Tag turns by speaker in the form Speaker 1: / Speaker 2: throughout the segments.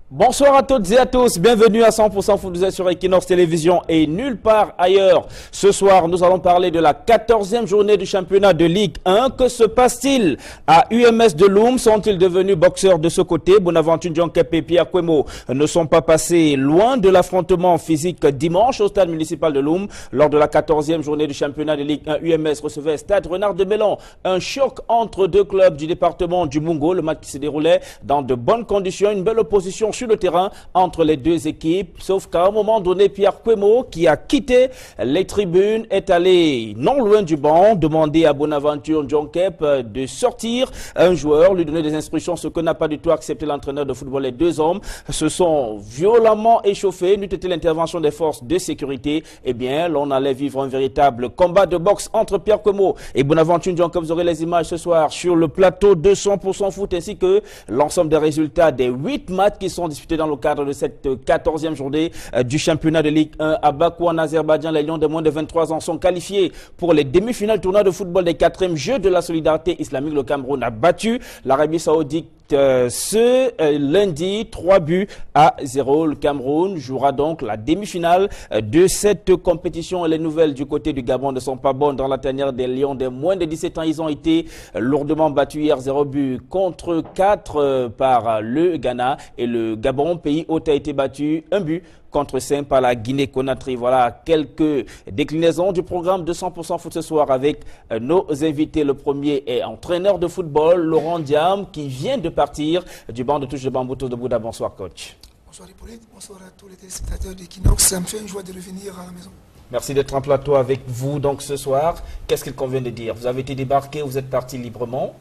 Speaker 1: Bonsoir à toutes et à tous, bienvenue à 100% Foot, vous êtes sur Equinox Télévision et nulle part ailleurs. Ce soir, nous allons parler de la 14e journée du championnat de Ligue 1. Que se passe-t-il à UMS de Loum? Sont-ils devenus boxeurs de ce côté? Bonaventure Djonkep et Pierre Kwemo ne sont pas passés loin de l'affrontement physique dimanche au stade municipal de Loum. Lors de la 14e journée du championnat de Ligue 1, UMS recevait Stade Renard de Mélan. Un choc entre deux clubs du département du Mungo. Le match qui se déroulait dans de bonnes conditions, une belle opposition sur le terrain entre les deux équipes, sauf qu'à un moment donné, Pierre Kwemo, qui a quitté les tribunes, est allé non loin du banc, demander à Bonaventure Djonkep de sortir un joueur, lui donner des instructions, ce que n'a pas du tout accepté l'entraîneur de football. Les deux hommes se sont violemment échauffés. N'eût été l'intervention des forces de sécurité, eh bien, l'on allait vivre un véritable combat de boxe entre Pierre Kwemo et Bonaventure Djonkep. Vous aurez les images ce soir sur le plateau de 100% foot, ainsi que l'ensemble des résultats des 8 matchs qui sont disputés dans le cadre de cette 14e journée du championnat de Ligue 1 à Bakou en Azerbaïdjan. Les Lions de moins de 23 ans sont qualifiés pour les demi-finales tournoi de football des 4e Jeux de la solidarité islamique. Le Cameroun a battu l'Arabie Saoudite ce lundi 3-0. Le Cameroun jouera donc la demi-finale de cette compétition. Les nouvelles du côté du Gabon ne sont pas bonnes dans la tanière des Lions des moins de 17 ans. Ils ont été lourdement battus hier 0 contre 4 par le Ghana, et le Gabon, pays hôte, a été battu 1 contre 5 par la Guinée-Conakry. Voilà quelques déclinaisons du programme de 100% foot ce soir avec nos invités. Le premier est entraîneur de football, Laurent Diam, qui vient de partir du banc de touche de Bamboutos de Bouddha. Bonsoir coach.
Speaker 2: Bonsoir Hippolyte, bonsoir à tous les téléspectateurs d'Equinox. Ça me fait une joie de revenir à la maison.
Speaker 1: Merci d'être en plateau avec vous donc ce soir. Qu'est-ce qu'il convient de dire? Vous avez été débarqué, vous êtes parti librement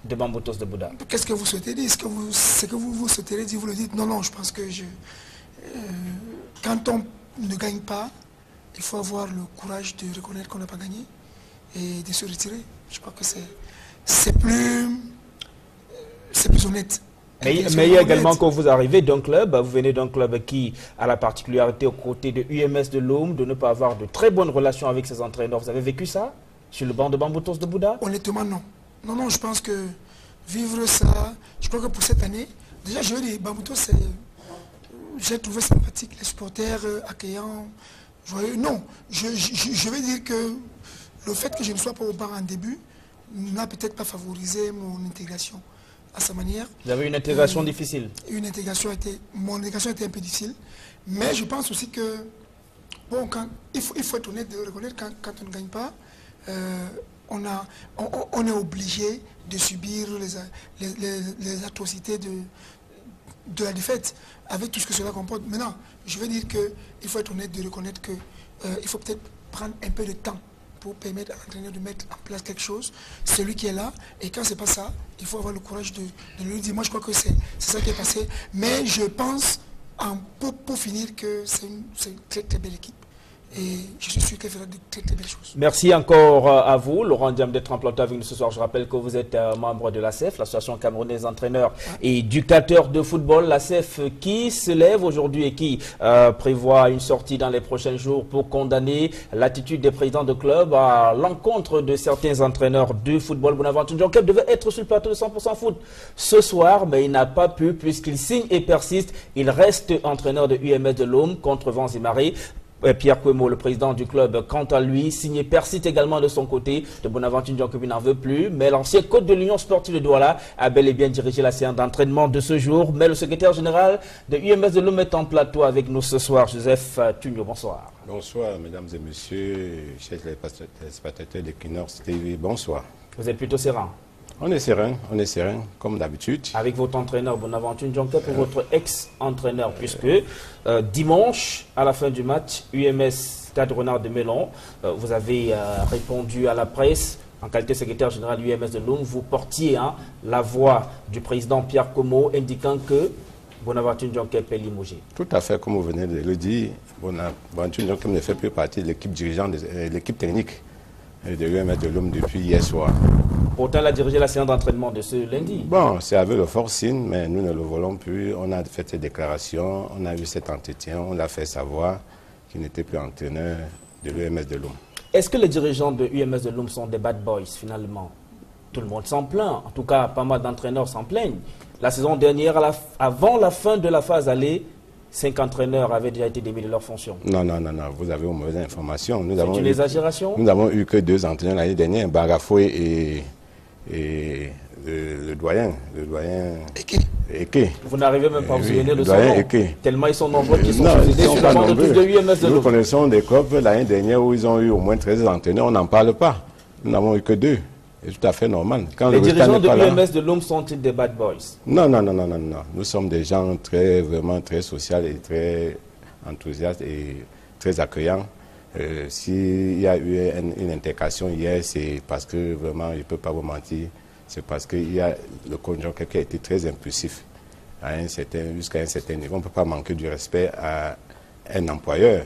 Speaker 1: de Bamboutos de Bouddha.
Speaker 2: Qu'est-ce que vous souhaitez dire? Ce que vous souhaitez dire, vous le dites. Non, je pense que quand on ne gagne pas, il faut avoir le courage de reconnaître qu'on n'a pas gagné et de se retirer. Je crois que c'est plus honnête.
Speaker 1: Mais il y a également que vous arrivez d'un club, vous venez d'un club qui a la particularité aux côtés de UMS de Loum de ne pas avoir de très bonnes relations avec ses entraîneurs. Vous avez vécu ça sur le banc de Bamboutos de Bouddha?
Speaker 2: Honnêtement, non. Non, je pense que vivre ça, je crois que pour cette année, déjà je veux dire, Bamboutos, j'ai trouvé sympathique, les supporters accueillants, joyeux. Non, je veux dire que le fait que je ne sois pas au banc en début n'a peut-être pas favorisé mon intégration à sa manière.
Speaker 1: Vous avez une intégration difficile?
Speaker 2: Mon intégration était un peu difficile, mais je pense aussi que, bon, il faut être honnête de reconnaître quand on ne gagne pas, on est obligé de subir les atrocités de la défaite, avec tout ce que cela comporte. Maintenant, je veux dire qu'il faut être honnête de reconnaître qu'il faut peut-être prendre un peu de temps pour permettre à l'entraîneur de mettre en place quelque chose, celui qui est là, et quand c'est pas ça, il faut avoir le courage de lui dire. Moi, je crois que c'est ça qui est passé, mais je pense, pour finir, que c'est une très très belle équipe. Et je suis sûr qu'elle fera de très très belles choses.
Speaker 1: Merci encore à vous, Laurent Diam, d'être en plateau avec nous ce soir. Je rappelle que vous êtes membre de l'ACEF, l'Association camerounaise entraîneurs et éducateurs de football. L'ACEF qui se lève aujourd'hui et qui prévoit une sortie dans les prochains jours pour condamner l'attitude des présidents de club à l'encontre de certains entraîneurs de football. Bonaventure Djonkep devait être sur le plateau de 100% foot ce soir, mais il n'a pas pu puisqu'il signe et persiste. Il reste entraîneur de UMS de Loum contre vents et marées. Pierre Kwemo, le président du club, quant à lui, signé persiste également de son côté. De Bonaventure Djonkep n'en veut plus, mais l'ancien coach de l'Union sportive de Douala a bel et bien dirigé la séance d'entraînement de ce jour. Mais le secrétaire général de UMS de Loum est en plateau avec nous ce soir. Joseph Tugnot, bonsoir.
Speaker 3: Bonsoir, mesdames et messieurs, chers téléspectateurs d'Equinox TV, bonsoir.
Speaker 1: Vous êtes plutôt serein?
Speaker 3: On est serein, comme d'habitude.
Speaker 1: Avec votre entraîneur Bonaventure Djonkep et votre ex-entraîneur, puisque dimanche, à la fin du match, UMS Stade Renard de Mélan, vous avez répondu à la presse en qualité de secrétaire général de UMS de Loum. Vous portiez la voix du président Pierre Kwemo indiquant que Bonaventure Djonkep est limogé.
Speaker 3: Tout à fait, comme vous venez de le dire, Bonaventure Djonkep ne fait plus partie de l'équipe dirigeante, de l'équipe technique de l'UMS de Loum depuis hier soir.
Speaker 1: Pourtant, elle a dirigé la séance d'entraînement de ce lundi.
Speaker 3: Bon, c'est avec le forcing, mais nous ne le voulons plus. On a fait cette déclaration, on a eu cet entretien, on l'a fait savoir qu'il n'était plus entraîneur de l'UMS de Loum.
Speaker 1: Est-ce que les dirigeants de UMS de Loum sont des bad boys finalement? Tout le monde s'en plaint, en tout cas pas mal d'entraîneurs s'en plaignent. La saison dernière, avant la fin de la phase aller, 5 entraîneurs avaient déjà été démis de leurs fonctions.
Speaker 3: Non, vous avez une mauvaise information.
Speaker 1: C'est une exagération.
Speaker 3: Nous n'avons eu que 2 entraîneurs l'année dernière, Barafoy et le doyen Eke.
Speaker 1: Vous n'arrivez même pas à vous souvenir de son nom. Tellement ils sont nombreux qu'ils sont suicidés sur la bande de tous de UMS de
Speaker 3: Nous connaissons des clubs l'année dernière où ils ont eu au moins 13 entraîneurs, on n'en parle pas. Nous n'avons eu que 2. C'est tout à fait normal. Quand
Speaker 1: les dirigeants de l'UMS de Loum sont-ils des bad boys?
Speaker 3: Non. Nous sommes des gens vraiment très sociaux et très enthousiastes et très accueillants. S'il y a eu une intercation hier, c'est parce que vraiment, je ne peux pas vous mentir, c'est parce qu'il y a le conjoint qui a été très impulsif jusqu'à un certain niveau. On ne peut pas manquer du respect à un employeur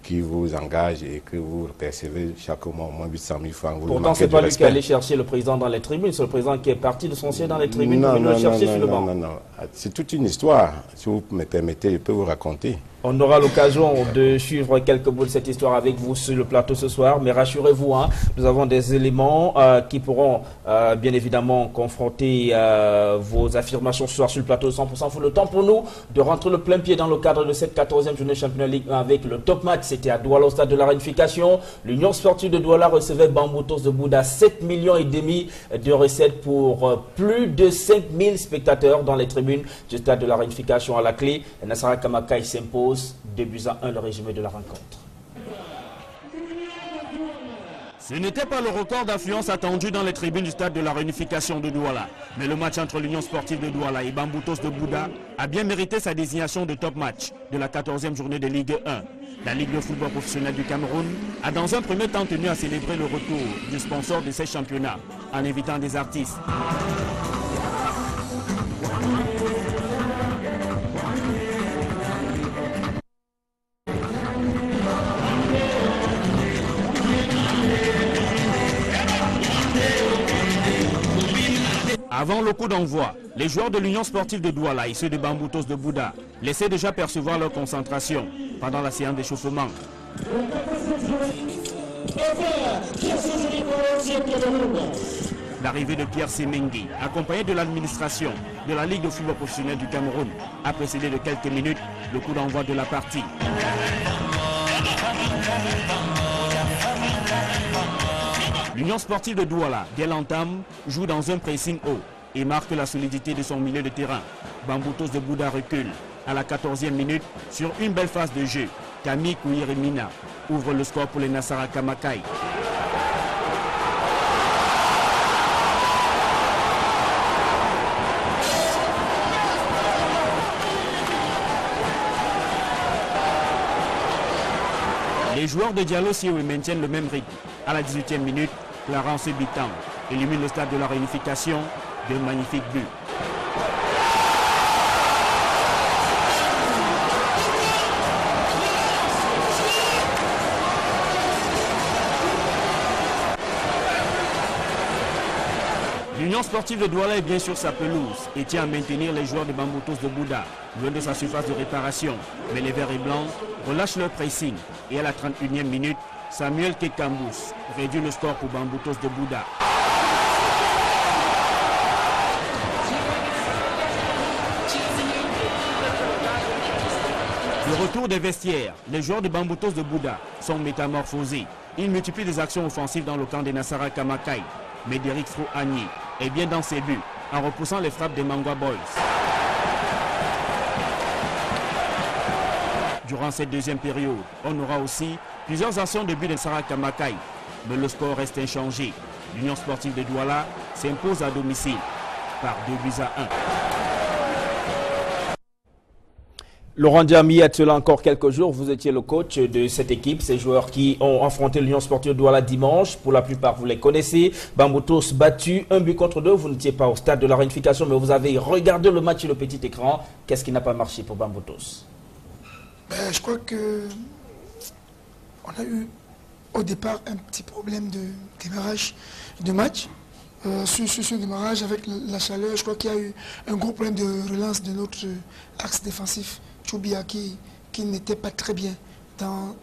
Speaker 3: qui vous engage et que vous percevez chaque mois au moins 800 000 francs.
Speaker 1: Pourtant, ce n'est pas lui qui est allé chercher le président dans les tribunes, c'est le président qui est parti de son siège dans les tribunes pour venir le chercher sur le banc.
Speaker 3: Non. C'est toute une histoire. Si vous me permettez, je peux vous raconter.
Speaker 1: On aura l'occasion de suivre quelques bouts de cette histoire avec vous sur le plateau ce soir. Mais rassurez-vous, nous avons des éléments qui pourront bien évidemment confronter vos affirmations ce soir sur le plateau de 100%. Il faut le temps pour nous de rentrer le plein pied dans le cadre de cette 14e journée Championnat Ligue 1 avec le top match. C'était à Douala au stade de la Réunification. L'Union sportive de Douala recevait Bamboutos de Bouda. 7,5 millions de recettes pour plus de 5000 spectateurs dans les tribunes du stade de la Réunification. À la clé, Nassara Kamakai s'impose 2-1 le résumé de la rencontre.
Speaker 4: Ce n'était pas le record d'affluence attendu dans les tribunes du stade de la Réunification de Douala. Mais le match entre l'Union sportive de Douala et Bamboutos de Bouda a bien mérité sa désignation de top match de la 14e journée de Ligue 1. La Ligue de football professionnel du Cameroun a dans un premier temps tenu à célébrer le retour du sponsor de ces championnats en invitant des artistes. Avant le coup d'envoi, les joueurs de l'Union sportive de Douala et ceux de Bamboutos de Bouda laissaient déjà percevoir leur concentration pendant la séance d'échauffement. L'arrivée de Pierre Semengi, accompagné de l'administration de la Ligue de football professionnel du Cameroun, a précédé de quelques minutes le coup d'envoi de la partie. L'Union sportive de Douala, dès l'entame, joue dans un pressing haut et marque la solidité de son milieu de terrain. Bamboutos de Bouda recule à la 14e minute sur une belle phase de jeu. Camille Kouyirimina ouvre le score pour les Nassara Kamakai. Les joueurs de Diallo Sioué maintiennent le même rythme. À la 18e minute, Clarence Bitan élimine le stade de la Réunification d'un magnifique but. L'Union sportive de Douala est bien sur sa pelouse et tient à maintenir les joueurs de Bamboutos de Bouda loin de sa surface de réparation. Mais les verts et blancs relâchent leur pressing et à la 31e minute, Samuel Kekambous réduit le score pour Bamboutos de Bouda. Le retour des vestiaires, les joueurs de Bamboutos de Bouda sont métamorphosés. Ils multiplient des actions offensives dans le camp des Nassara Kamakai. Mais Derrick Fro-Agni est bien dans ses buts en repoussant les frappes des Mangwa Boys. Durant cette deuxième période, on aura aussi plusieurs actions de but de Nassara Kamakai. Mais le score reste inchangé. L'Union sportive de Douala s'impose à domicile par 2-1.
Speaker 1: Laurent Diamy, cela encore quelques jours, vous étiez le coach de cette équipe, ces joueurs qui ont affronté l'Union sportive de Douala dimanche. Pour la plupart, vous les connaissez. Bamboutos battu, 1-2. Vous n'étiez pas au stade de la Réunification, mais vous avez regardé le match sur le petit écran. Qu'est-ce qui n'a pas marché pour Bamboutos?
Speaker 2: Je crois que on a eu au départ un petit problème de démarrage de match. Sur ce démarrage avec la chaleur, je crois qu'il y a eu un gros problème de relance de notre axe défensif. Choubia qui n'était pas très bien dans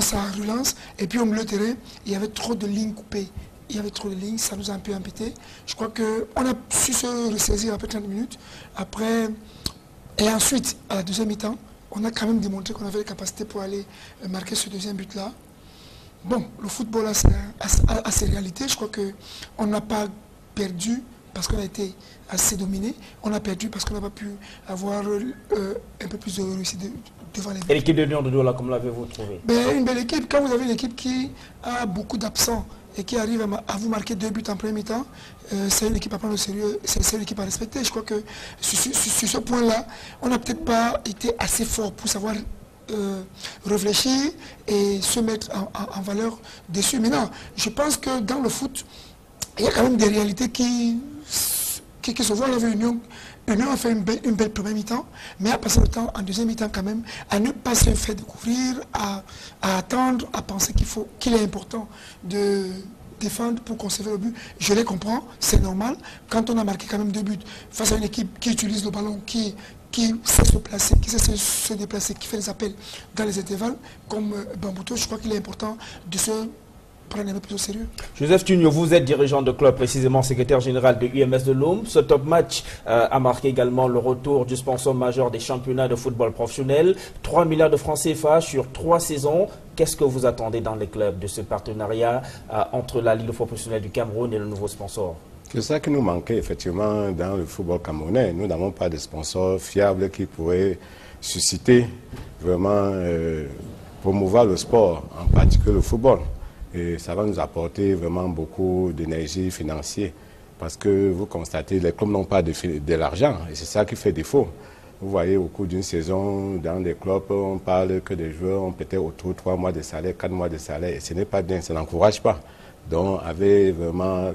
Speaker 2: sa relance. Et puis au milieu de terrain, il y avait trop de lignes coupées. il y avait trop de lignes, ça nous a un peu embêté. Je crois qu'on a su se ressaisir après 30 minutes. Après, et ensuite, à la deuxième mi-temps, on a quand même démontré qu'on avait les capacités pour aller marquer ce deuxième but-là. Bon, le football a ses réalités. Je crois qu'on n'a pas perdu parce qu'on a été assez dominé. On a perdu parce qu'on n'a pas pu avoir un peu plus de réussite devant les buts.
Speaker 1: Et l'équipe de Lyon de Douala, comment l'avez-vous trouvée?
Speaker 2: Une belle équipe. Quand vous avez une équipe qui a beaucoup d'absents et qui arrive à vous marquer 2 buts en premier mi-temps, c'est une équipe à prendre au sérieux, c'est une équipe à respecter. Je crois que sur ce point-là, on n'a peut-être pas été assez fort pour savoir réfléchir et se mettre en valeur dessus. Maintenant, je pense que dans le foot, il y a quand même des réalités qui se voient. Union a fait une belle première mi-temps, mais a passé le temps en deuxième mi-temps quand même à ne pas se faire découvrir, à attendre, à penser qu'il est important de défendre pour conserver le but. Je les comprends, c'est normal. Quand on a marqué quand même 2 buts face à une équipe qui utilise le ballon, qui sait se placer, qui sait se déplacer, qui fait les appels dans les intervalles, comme Bamboutos, je crois qu'il est important de se prendre un peu plus au sérieux.
Speaker 1: Joseph Tugnot, vous êtes dirigeant de club, précisément secrétaire général de UMS de Loum. Ce top match a marqué également le retour du sponsor majeur des championnats de football professionnel. 3 milliards de francs CFA sur 3 saisons. Qu'est-ce que vous attendez dans les clubs de ce partenariat entre la Ligue professionnelle du Cameroun et le nouveau sponsor?
Speaker 3: C'est ça qui nous manquait effectivement dans le football camerounais. Nous n'avons pas de sponsor fiable qui pourrait susciter vraiment promouvoir le sport, en particulier le football. Et ça va nous apporter vraiment beaucoup d'énergie financière parce que vous constatez les clubs n'ont pas de l'argent et c'est ça qui fait défaut. Vous voyez au cours d'une saison dans des clubs on parle que des joueurs ont peut-être autour de 3 mois de salaire, 4 mois de salaire et ce n'est pas bien, ça n'encourage pas. Donc avec vraiment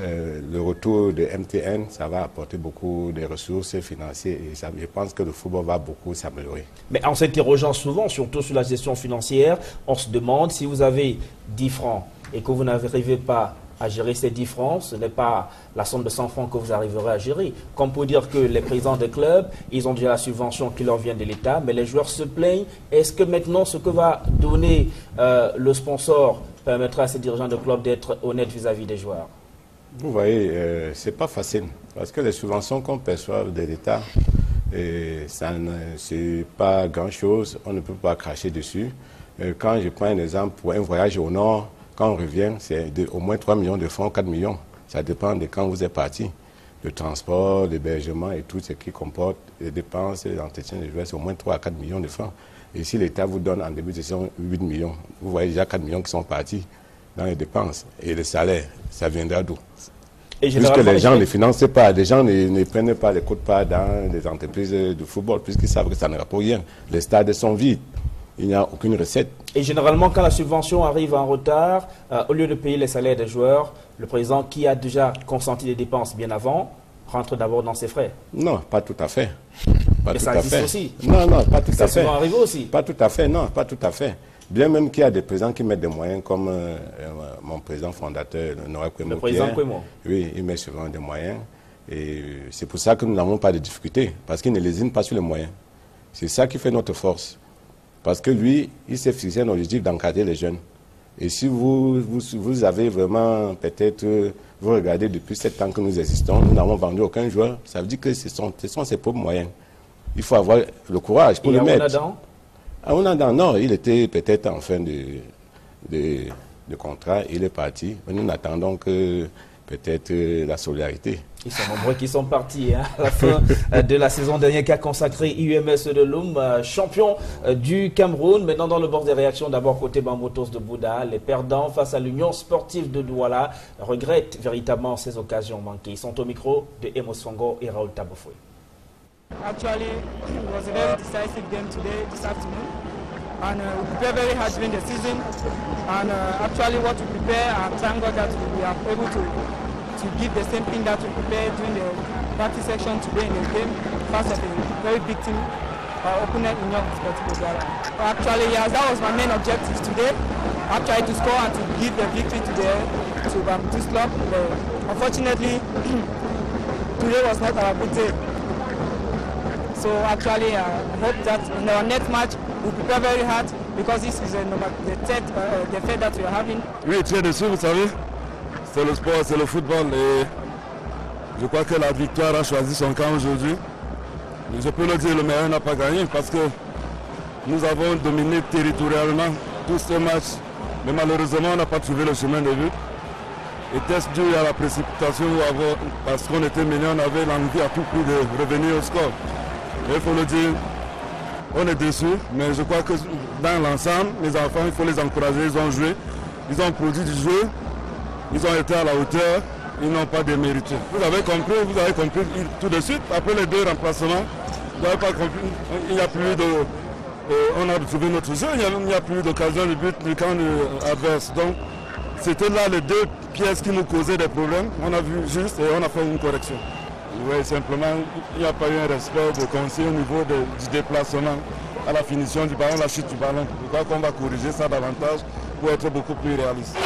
Speaker 3: le retour de MTN, ça va apporter beaucoup de ressources financières et ça, je pense que le football va beaucoup s'améliorer.
Speaker 1: Mais en s'interrogeant souvent, surtout sur la gestion financière, on se demande si vous avez 10 francs et que vous n'arrivez pas à gérer ces 10 francs, ce n'est pas la somme de 100 francs que vous arriverez à gérer. Comme pour dire que les présidents des clubs, ils ont déjà la subvention qui leur vient de l'État, mais les joueurs se plaignent. Est-ce que maintenant ce que va donner le sponsor permettra à ces dirigeants de club d'être honnêtes vis-à-vis des joueurs?
Speaker 3: Vous voyez, c'est pas facile parce que les subventions qu'on perçoit de l'État, c'est pas grand-chose, on ne peut pas cracher dessus. Quand je prends un exemple pour un voyage au nord, quand on revient, c'est au moins 3 millions de francs, 4 millions. Ça dépend de quand vous êtes parti. Le transport, l'hébergement et tout ce qui comporte les dépenses et l'entretien des joueurs, c'est au moins 3 à 4 millions de francs. Et si l'État vous donne en début de saison 8 millions, vous voyez déjà 4 millions qui sont partis dans les dépenses. Et le salaire, ça viendra d'où? Puisque les gens ne financent pas, les gens ne prennent pas les quotes-parts dans les entreprises de football, puisqu'ils savent que ça ne rapporte rien. Les stades sont vides. Il n'y a aucune recette.
Speaker 1: Et généralement, quand la subvention arrive en retard, au lieu de payer les salaires des joueurs, le président qui a déjà consenti les dépenses bien avant, rentre d'abord dans ses frais.
Speaker 3: Non, pas tout à fait.
Speaker 1: Mais ça existe aussi.
Speaker 3: Non, pas tout à fait.
Speaker 1: Ça souvent arrivé aussi.
Speaker 3: Pas tout à fait, non, pas tout à fait. Bien même qu'il y a des présidents qui mettent des moyens, comme mon président fondateur, Noël Kwemo.
Speaker 1: Le président Kwemo.
Speaker 3: Oui, il met souvent des moyens. Et c'est pour ça que nous n'avons pas de difficultés, parce qu'il ne lésine pas sur les moyens. C'est ça qui fait notre force. Parce que lui, il s'est fixé un objectif d'encadrer les jeunes. Et si vous avez vraiment, peut-être, vous regardez depuis 7 ans que nous existons, nous n'avons vendu aucun joueur, ça veut dire que ce sont ses propres moyens. Il faut avoir le courage pour le mettre. Ounadan, non, il était peut-être en fin de contrat, il est parti. Mais nous n'attendons que peut-être la solidarité.
Speaker 1: Ils sont nombreux qui sont partis à la fin de la saison dernière qui a consacré UMS de Loum, champion du Cameroun. Maintenant dans le bord des réactions, d'abord côté Bamboutos de Bouddha, les perdants face à l'Union sportive de Douala regrettent véritablement ces occasions manquées. Ils sont au micro de Emos Fongo et Raoul Tabofoué.
Speaker 5: Actually, it was a very decisive game today, this afternoon. And we prepare very hard during the season. And actually what we prepare, and thank God that we are able to give the same thing that we prepared during the practice section today in the game. First of a very big team, opponent in Union Sportive de Douala. Actually, yes, that was my main objective today. Actually to score and to give the victory to Bamboutos Club. Unfortunately, today was not our good day. So actually, I hope that in our next match, we prepare very hard because this is the third that we are having.
Speaker 6: Oui, très déçu, vous savez. c'est le sport, c'est le football et je crois que la victoire a choisi son camp aujourd'hui. Je peux le dire, le meilleur n'a pas gagné parce que nous avons dominé territorialement tout ce match, mais malheureusement on n'a pas trouvé le chemin de but. Était-ce dû à la précipitation ou parce qu'on était mené, on avait l'envie à tout prix de revenir au score. Et il faut le dire, on est déçus, mais je crois que dans l'ensemble, les enfants, il faut les encourager, ils ont joué, ils ont produit du jeu, ils ont été à la hauteur, ils n'ont pas démérité. Vous avez compris tout de suite, après les 2 remplacements, vous n'avez pas compris, il n'y a plus de... on a retrouvé notre jeu, il n'y a plus d'occasion de but du camp adverse. Donc, c'était là les 2 pièces qui nous causaient des problèmes. On a vu juste et on a fait une correction. Oui, simplement, il n'y a pas eu un respect de conseil au niveau du déplacement à la finition du ballon, la chute du ballon. Je crois qu'on va corriger ça davantage pour être beaucoup plus réaliste.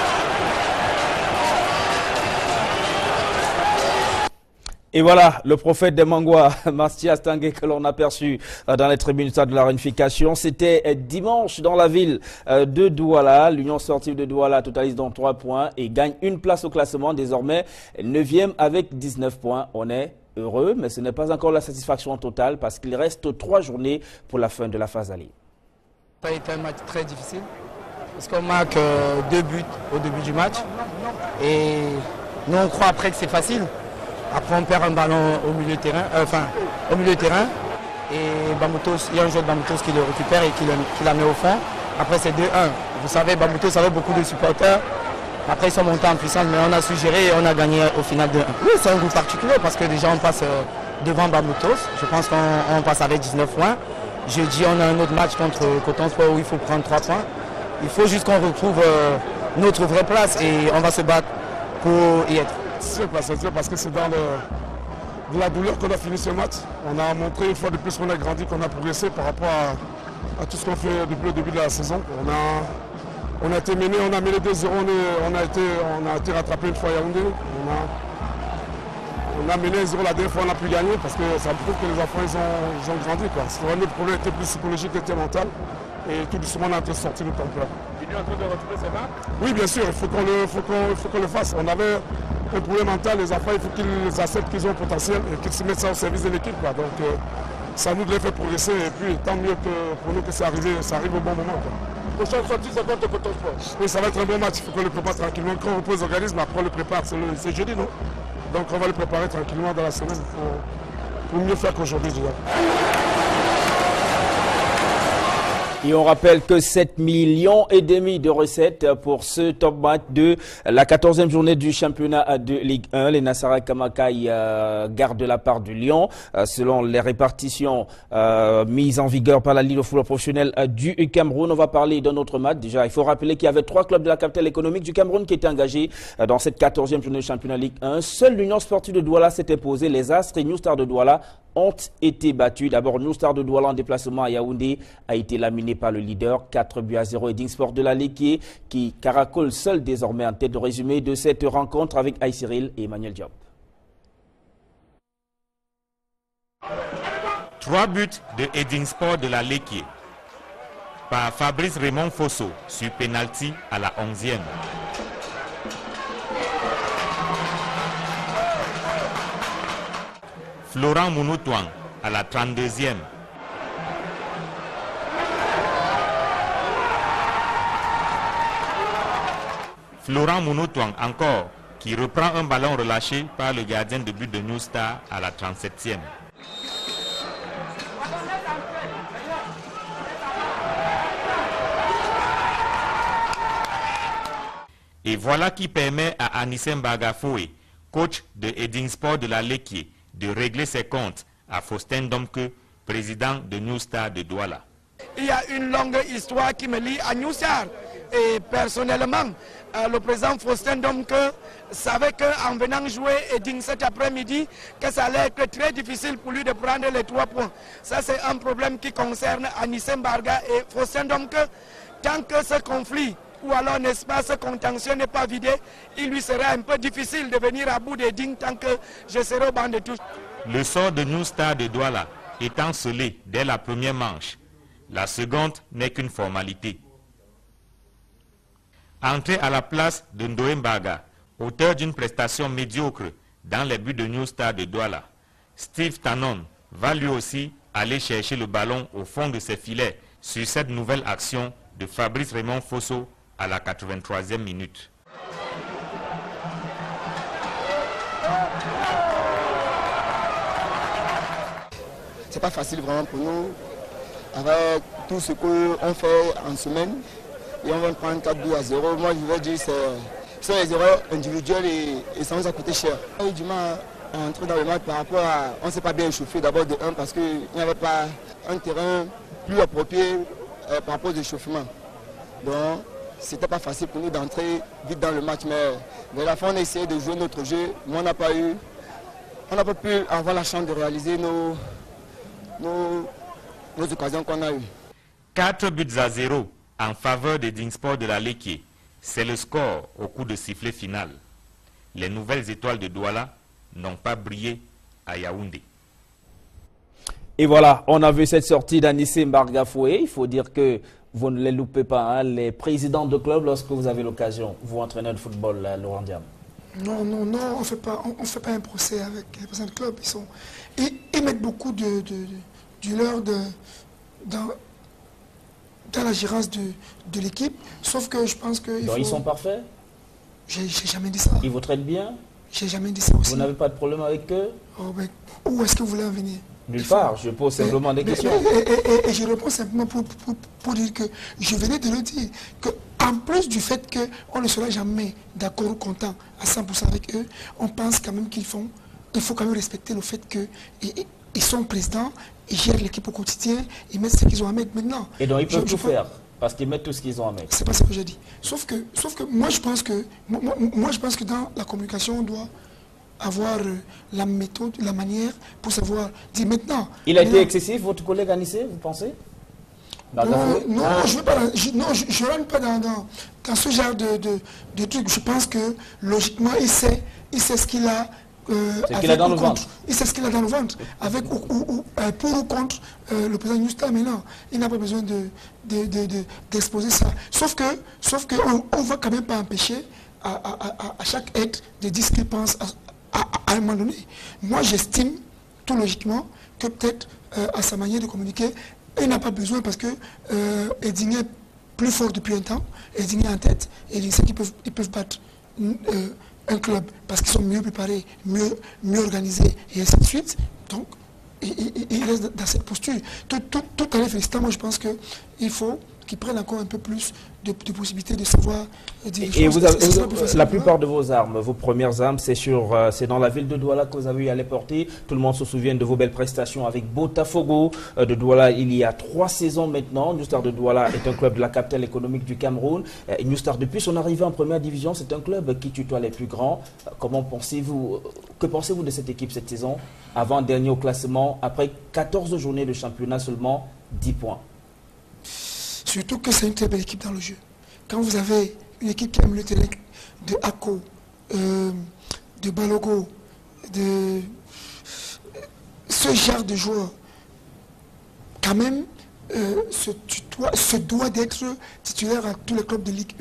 Speaker 1: Et voilà, le prophète des Mangwa, Mathias Tanguay, que l'on a aperçu dans les tribunes du stade de la Réunification. C'était dimanche dans la ville de Douala. L'Union sportive de Douala totalise donc 3 points et gagne une place au classement, désormais 9e avec 19 points. On est heureux, mais ce n'est pas encore la satisfaction totale parce qu'il reste 3 journées pour la fin de la phase aller.
Speaker 5: Ça a été un match très difficile parce qu'on marque 2 buts au début du match et nous on croit après que c'est facile. Après on perd un ballon au milieu de terrain, et Bamoutos, il y a un joueur de Bamoutos qui le récupère et qui la met au fond. Après c'est 2-1. Vous savez, Bamoutos avait beaucoup de supporters. Après ils sont montés en puissance, mais on a su gérer et on a gagné au final 2-1. Oui, c'est un goût particulier parce que déjà on passe devant Bamoutos. Je pense qu'on passe avec 19 points. Jeudi on a un autre match contre Coton Sport où il faut prendre 3 points. Il faut juste qu'on retrouve notre vraie place et on va se battre pour y être.
Speaker 6: C'est parce que c'est dans la douleur qu'on a fini ce match. On a montré une fois de plus qu'on a grandi, qu'on a progressé par rapport à tout ce qu'on fait depuis le début de la saison. On a été mené, on a mené 2-0, on a été rattrapé une fois à Yaoundé. On a mené 1-0 la dernière fois, on a pu gagner parce que ça prouve que les enfants ils ont grandi. Notre problème était plus psychologique que mental. Et tout doucement on est en train de sortir de tempête.
Speaker 7: Il est en train de retrouver ses marques?
Speaker 6: Oui, bien sûr, il faut qu'on le fasse. On avait un problème mental, les enfants, il faut qu'ils acceptent qu'ils ont un potentiel et qu'ils se mettent ça au service de l'équipe. Donc ça nous les fait progresser et puis tant mieux que pour nous que ça arrive au bon moment.
Speaker 7: Prochaine sortie, c'est contre Coton Sport.
Speaker 6: Oui, ça va être un bon match, il faut qu'on le prépare tranquillement. Quand on repose l'organisme, après on le prépare, c'est jeudi, non? Donc on va le préparer tranquillement dans la semaine pour mieux faire qu'aujourd'hui déjà.
Speaker 1: Et on rappelle que 7,5 millions de recettes pour ce top match de la 14e journée du championnat de Ligue 1. Les Nassara Kamakai gardent la part du Lyon selon les répartitions mises en vigueur par la Ligue de football professionnel du Cameroun. On va parler d'un autre match. Déjà, il faut rappeler qu'il y avait 3 clubs de la capitale économique du Cameroun qui étaient engagés dans cette 14e journée du championnat Ligue 1. Seule l'Union sportive de Douala s'est imposée. Les Astres et New Star de Douala ont été battus. D'abord, New Star de Douala en déplacement à Yaoundé a été laminé par le leader 4-0 et Dingsport de la Ligue qui caracole seul désormais en tête de résumé de cette rencontre avec Aïe Cyril et Emmanuel Diop.
Speaker 8: 3 buts de Edingsport de la Ligue par Fabrice Raymond Fosso sur penalty à la 11e. Florent Mounoutoang à la 32e. Florent Mounoutoang encore, qui reprend un ballon relâché par le gardien de but de New Star à la 37e. Et voilà qui permet à Anissem Bagafoé, coach de Edingsport de la Ligue, de régler ses comptes à Faustin Domke, président de New Star de Douala.
Speaker 9: Il y a une longue histoire qui me lie à New Star. Et personnellement, le président Faustin Domke savait qu'en venant jouer Eding cet après-midi, que ça allait être très difficile pour lui de prendre les 3 points. Ça, c'est un problème qui concerne Anissem Barga et Faustin Domke. Tant que ce conflit, ou alors n'est-ce pas, ce contentieux n'est pas vidé, il lui sera un peu difficile de venir à bout d'Eding tant que je serai au banc de touche.
Speaker 8: Le sort de New Star de Douala étant scellé dès la première manche, la seconde n'est qu'une formalité. Entré à la place de Ndoembaga, Auteur d'une prestation médiocre dans les buts de New Star de Douala, Steve Tanon va lui aussi aller chercher le ballon au fond de ses filets sur cette nouvelle action de Fabrice Raymond Fosso à la 83e minute.
Speaker 10: C'est pas facile vraiment pour nous, avec tout ce qu'on fait en semaine, et on va prendre 4-2-0. Moi je veux dire c'est les erreurs individuelles et ça nous a coûté cher. On a eu du mal à entrer dans le match par rapport à... On ne s'est pas bien échauffé d'abord de 1 parce qu'il n'y avait pas un terrain plus approprié par rapport aux échauffements. Donc c'était pas facile pour nous d'entrer vite dans le match, mais vers la fin on a essayé de jouer notre jeu, mais on n'a pas pu avoir la chance de réaliser nos occasions qu'on a eues.
Speaker 8: 4-0 en faveur des Dingsport de la Léquié. C'est le score au coup de sifflet final. Les nouvelles étoiles de Douala n'ont pas brillé à Yaoundé.
Speaker 1: Et voilà, on a vu cette sortie d'Anissé Mbargafoué. Il faut dire que vous ne les loupez pas, hein, les présidents de club, lorsque vous avez l'occasion, vous entraîneur de football, Laurent Diam.
Speaker 2: Non, on fait pas un procès avec les présidents de club. Ils mettent beaucoup du leur dans la gérance de l'équipe, sauf que je pense que...
Speaker 1: Donc ils sont parfaits?
Speaker 2: J'ai jamais dit ça.
Speaker 1: Ils vous traitent bien?
Speaker 2: J'ai jamais dit ça aussi.
Speaker 1: Vous n'avez pas de problème avec eux?
Speaker 2: Oh, ben, où est-ce que vous voulez en venir?
Speaker 1: Nulle part, je pose simplement des questions.
Speaker 2: Et je réponds simplement pour dire que je venais de le dire, qu'en plus du fait qu'on ne sera jamais d'accord ou content à 100% avec eux, on pense quand même il faut quand même respecter le fait qu'ils sont présidents, ils gèrent l'équipe au quotidien, ils mettent ce qu'ils ont à mettre maintenant.
Speaker 1: Et donc ils peuvent tout faire, parce qu'ils mettent tout ce qu'ils ont à mettre.
Speaker 2: C'est pas ce que j'ai dit. Sauf que moi je pense que dans la communication on doit avoir la méthode, la manière pour savoir dire maintenant.
Speaker 1: Il a été excessif, votre collègue Anissé, vous pensez?
Speaker 2: Non, je ne rentre pas dans ce genre de truc. Je pense que logiquement, il sait ce qu'il a.
Speaker 1: Ce qu'il a dans le ventre.
Speaker 2: Il sait ce qu'il a dans le ventre. Avec pour ou contre le président New Star, mais non, il n'a pas besoin d'exposer ça. Sauf qu'on ne va quand même pas empêcher à chaque être de dire ce qu'il pense à un moment donné. Moi, j'estime, tout logiquement, que peut-être à sa manière de communiquer, il n'a pas besoin parce que Eding est plus fort depuis un temps, Eding est en tête, et il sait qu'ils peuvent battre un club parce qu'ils sont mieux préparés, mieux organisés, et ainsi de suite. Donc, il reste dans cette posture. Tout en les félicitant, moi je pense qu'il faut qu'ils prennent encore un peu plus de possibilités de savoir dire
Speaker 1: et vous avez, la plupart de vos armes, vos premières armes, c'est dans la ville de Douala que vous avez eu à les porter. Tout le monde se souvient de vos belles prestations avec Botafogo de Douala il y a 3 saisons maintenant. New Star de Douala est un club de la capitale économique du Cameroun. New Star, depuis son arrivée en première division, c'est un club qui tutoie les plus grands. Que pensez-vous de cette équipe cette saison? Avant-dernier au classement, après 14 journées de championnat, seulement 10 points.
Speaker 2: Surtout que c'est une très belle équipe dans le jeu. Quand vous avez une équipe qui aime le terrain de Ako, de Balogo, de ce genre de joueurs, quand même, se doit d'être titulaire à tous les clubs de Ligue